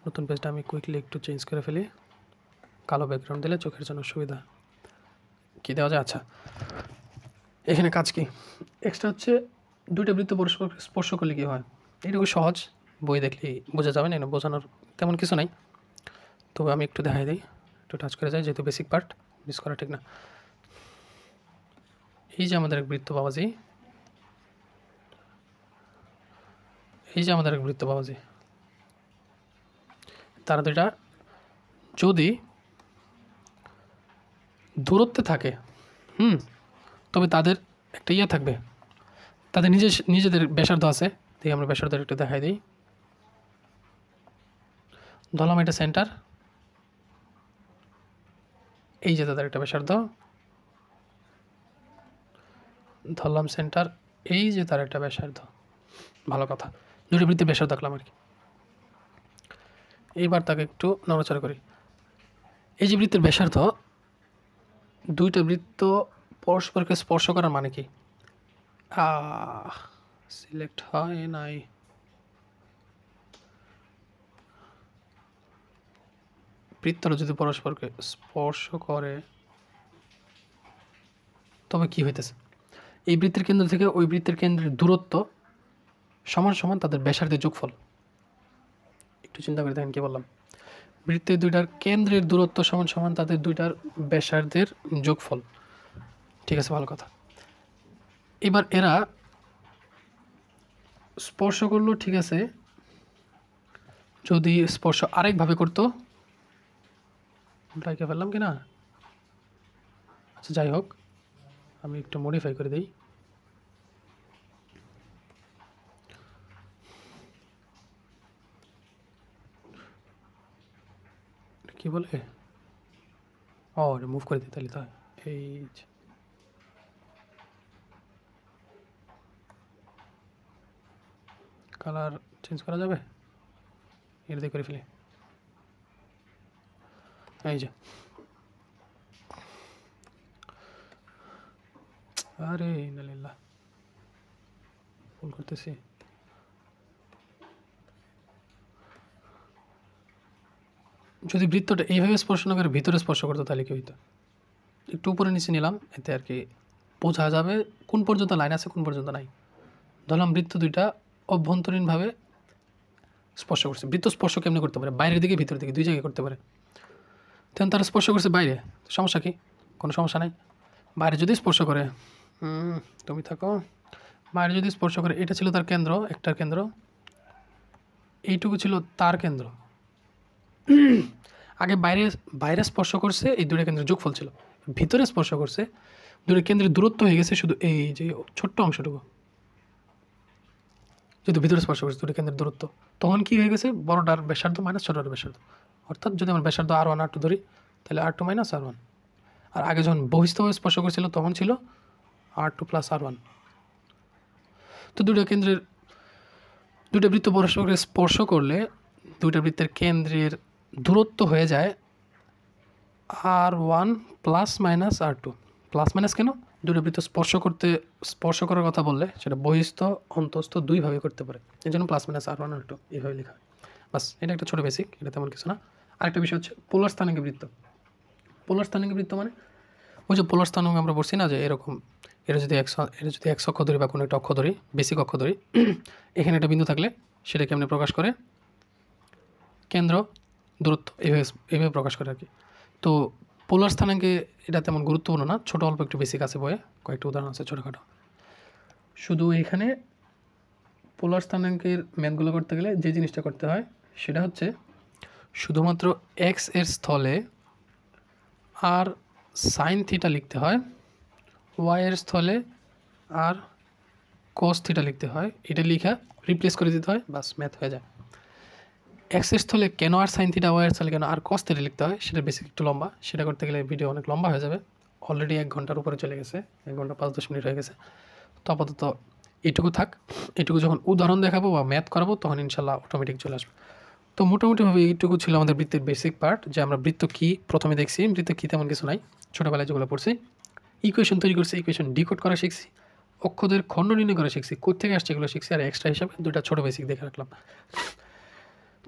নতুন পেজটা আমি কুইকলি একটু চেঞ্জ করে ফেলি, কালো ব্যাকগ্রাউন্ড দিলে চোখের জন্য সুবিধা। কী দেওয়া যায়, আচ্ছা এখানে কাজ কি, এক্সট্রা হচ্ছে দুইটা বৃত্ত স্পর্শ করলে কী হয়, এইটুকু সহজ, বই দেখলেই বোঝা যাবে না, বোঝানোর তেমন কিছু নাই, তবে আমি একটু দেখাই দিই, একটু টাচ করে যাই, যেহেতু বেসিক পার্ট মিস করা ঠিক না। এই যে আমাদের এক বৃত্ত বাবাজি, তারা দুইটা যদি দূরত্বে থাকে, তবে তাদের একটা ইয়ে থাকবে, তাদের নিজেদের ব্যাসার্ধ আছে, দেখি আমরা ব্যাসার্ধ একটু দেখাই দিই, ধরলাম এটা সেন্টার, এই যে তাদের একটা ব্যাসার্ধ, ধরলাম সেন্টার, এই যে তার একটা ব্যাসার্ধ, ভালো কথা। দুটো বৃত্তের ব্যাসার্ধ আঁকলাম আর কি। এইবার তাকে একটু নড়াচড়া করি। এই যে বৃত্তের ব্যাসার্ধ, দুইটা বৃত্ত পরস্পরকে স্পর্শ করার মানে কি? সিলেক্ট হয় নাই। বৃত্তরা যদি পরস্পরকে স্পর্শ করে তবে কি হইতেছে? এই বৃত্তের কেন্দ্র থেকে ওই বৃত্তের কেন্দ্রের দূরত্ব সমান সমান তাদের ব্যাসার্ধের যোগফল। একটু চিন্তা করে দেখেন কি বললাম। বৃত্তের দুইটার কেন্দ্রের দূরত্ব সমান সমান তাদের দুইটার ব্যাসার্ধের যোগফল। ঠিক আছে, ভালো কথা। এবার এরা স্পর্শ করলো, ঠিক আছে, যদি স্পর্শ আরেকভাবে করতো, উল্টাইকে ফেললাম কি না? আচ্ছা, যাই হোক, আমি একটু মডিফাই করে দিই। কি বলে? রিমুভ করে দিই তাহলে। তো এই কালার চেঞ্জ করা যাবে? এটা দিয়ে করে ফেলি। এই যে, আরে ইন্নালিল্লাহ, ভুল করতেছি। যদি বৃত্তটা এইভাবে স্পর্শ না করে ভিতরে স্পর্শ করতো তাহলে কি হইতো? একটু উপরে নিচে নিলাম, এতে আর কি বোঝা যাবে কোন পর্যন্ত লাইন আছে কোন পর্যন্ত নাই। ধরলাম বৃত্ত দুইটা অভ্যন্তরীণভাবে স্পর্শ করছে। বৃত্ত স্পর্শ কেমনে করতে পারে? বাইরের দিকে ভিতরের দিকে, দুই জায়গায় করতে পারে। তখন তারা স্পর্শ করছে বাইরে, সমস্যা কি? কোনো সমস্যা নাই। বাইরে যদি স্পর্শ করে, তুমি থাকো, বাইরে যদি স্পর্শ করে, এটা ছিল তার কেন্দ্র, একটার কেন্দ্র, এইটুকু ছিল তার কেন্দ্র। আগে বাইরে বাইরে স্পর্শ করছে, এই দুটো কেন্দ্রের যোগফল ছিল। ভিতরে স্পর্শ করছে, দুটো কেন্দ্রের দূরত্ব হয়ে গেছে শুধু এই যে ছোট্ট অংশটুকু। যদি ভিতরে স্পর্শ করছে দুটো কেন্দ্রের দূরত্ব, তখন কি হয়ে গেছে? বড়টার ব্যাসার্ধ মাইনাস ছোটটার ব্যাসার্ধ। অর্থাৎ যদি আমরা ব্যাসার্ধ R1 R2 ধরি, তাহলে R2 মাইনাস R1। আর আগে যখন বহিস্থভাবে স্পর্শ করছিল তখন ছিল R2 প্লাস R1। তো দুটো কেন্দ্রের, দুটো বৃত্ত পরস্পরকে স্পর্শ করলে দুইটা বৃত্তের কেন্দ্রের দূরত্ব হয়ে যায় R1 plus minus R2। Plus minus কেন? দুটো বৃত্ত স্পর্শ করার কথা বললে সেটা বহিস্থ অন্তস্থ দুইভাবে করতে পারে, এই জন্য প্লাস মাইনাস R1 R2 এইভাবে লেখা। বাস, এটা একটা ছোটো বেসিক, এটা তেমন কিছু না। আরেকটা বিষয় হচ্ছে পোলার স্থানাঙ্ক বৃত্ত। পোলার স্থানাঙ্ক বৃত্ত মানে ওই যে পোলার স্থানাঙ্ক আমরা বলছি না, যে এরকম, এটা যদি এক্স অক্ষ ধরি বা কোনো একটা অক্ষ ধরি, বেসিক অক্ষ ধরি, এখানে একটা বিন্দু থাকলে সেটাকে আমরা প্রকাশ করে কেন্দ্র দূরত্ব এইভাবে প্রকাশ করে আর কি। তো পোলার স্থানাঙ্কে এটা তেমন গুরুত্বপূর্ণ না, ছোটো অল্প একটু বেসিক আছে বইয়ে, কয়েকটা উদাহরণ আছে ছোটোখাটো। শুধু এখানে পোলার স্থানাঙ্কের ম্যাথগুলো করতে গেলে যে জিনিসটা করতে হয় সেটা হচ্ছে শুধুমাত্র এক্স এর স্থলে আর সাইন থিটা লিখতে হয়, ওয়াই এর স্থলে আর কস থিটা লিখতে হয়। এটা লিখা রিপ্লেস করে দিতে হয়, বাস ম্যাথ হয়ে যায়। এক্স এর স্থলে কেন আর সাইন থিটা, ওয়াই এর স্থলে কেন আর কস থিটা লিখতে হয় সেটা বেসিক একটু লম্বা, সেটা করতে গেলে ভিডিও অনেক লম্বা হয়ে যাবে। অলরেডি 1 ঘন্টার উপরে চলে গেছে, 1 ঘন্টা 5-10 মিনিট হয়ে গেছে। তো আপাতত এইটুকু থাক। এইটুকু যখন উদাহরণ দেখাবো বা ম্যাথ করাবো তখন ইনশাল্লাহ অটোমেটিক চলে আসবে। তো মোটামুটিভাবে এইটুকু ছিল আমাদের বৃত্তের বেসিক পার্ট, যে আমরা বৃত্ত কী প্রথমে দেখছি। বৃত্ত কী তেমন কিছু নাই, ছোটোবেলায় যেগুলো পড়ছি। ইকুয়েশন তৈরি করছি, ইকুয়েশন ডিকোড করা শিখছি, অক্ষদের খণ্ড নির্ণয় করা শিখছি, কোত্থেকে আসছে এগুলো শিখছি, আর এক্সট্রা হিসাবে দুটো ছোটো বেসিক দেখে রাখলাম।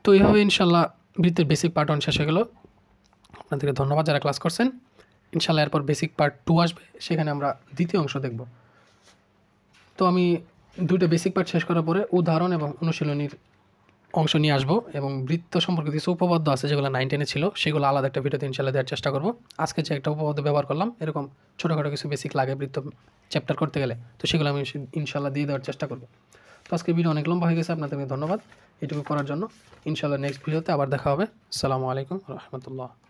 তো এইভাবে ইনশাল্লাহ বৃত্তের বেসিক পার্ট 1 শেষ হয়ে গেল। আপনাদেরকে ধন্যবাদ যারা ক্লাস করছেন। ইনশাল্লাহ এরপর বেসিক পার্ট 2 আসবে, সেখানে আমরা দ্বিতীয় অংশ দেখব। তো আমি দুটো বেসিক পার্ট শেষ করার পরে উদাহরণ এবং অনুশীলনীর অংশ নিয়ে আসবো, এবং বৃত্ত সম্পর্কে কিছু উপপাদ্য আছে যেগুলো 9-10 ছিল, সেগুলো আলাদা একটা ভিডিওতে ইনশাল্লাহ দেওয়ার চেষ্টা করবো। আজকে যে একটা উপপাদ্য ব্যবহার করলাম, এরকম ছোটোখাটো কিছু বেসিক লাগে বৃত্ত চ্যাপ্টার করতে গেলে, তো সেগুলো আমি ইনশাল্লাহ দিয়ে দেওয়ার চেষ্টা করবো। তো আজকে ভিডিও অনেক লম্বা হয়ে গেছে, আপনাদেরকে ধন্যবাদ এটুকু করার জন্য। ইনশাল্লাহ নেক্সট ভিডিওতে আবার দেখা হবে। আসসালামু আলাইকুম রহমতুল্লাহ।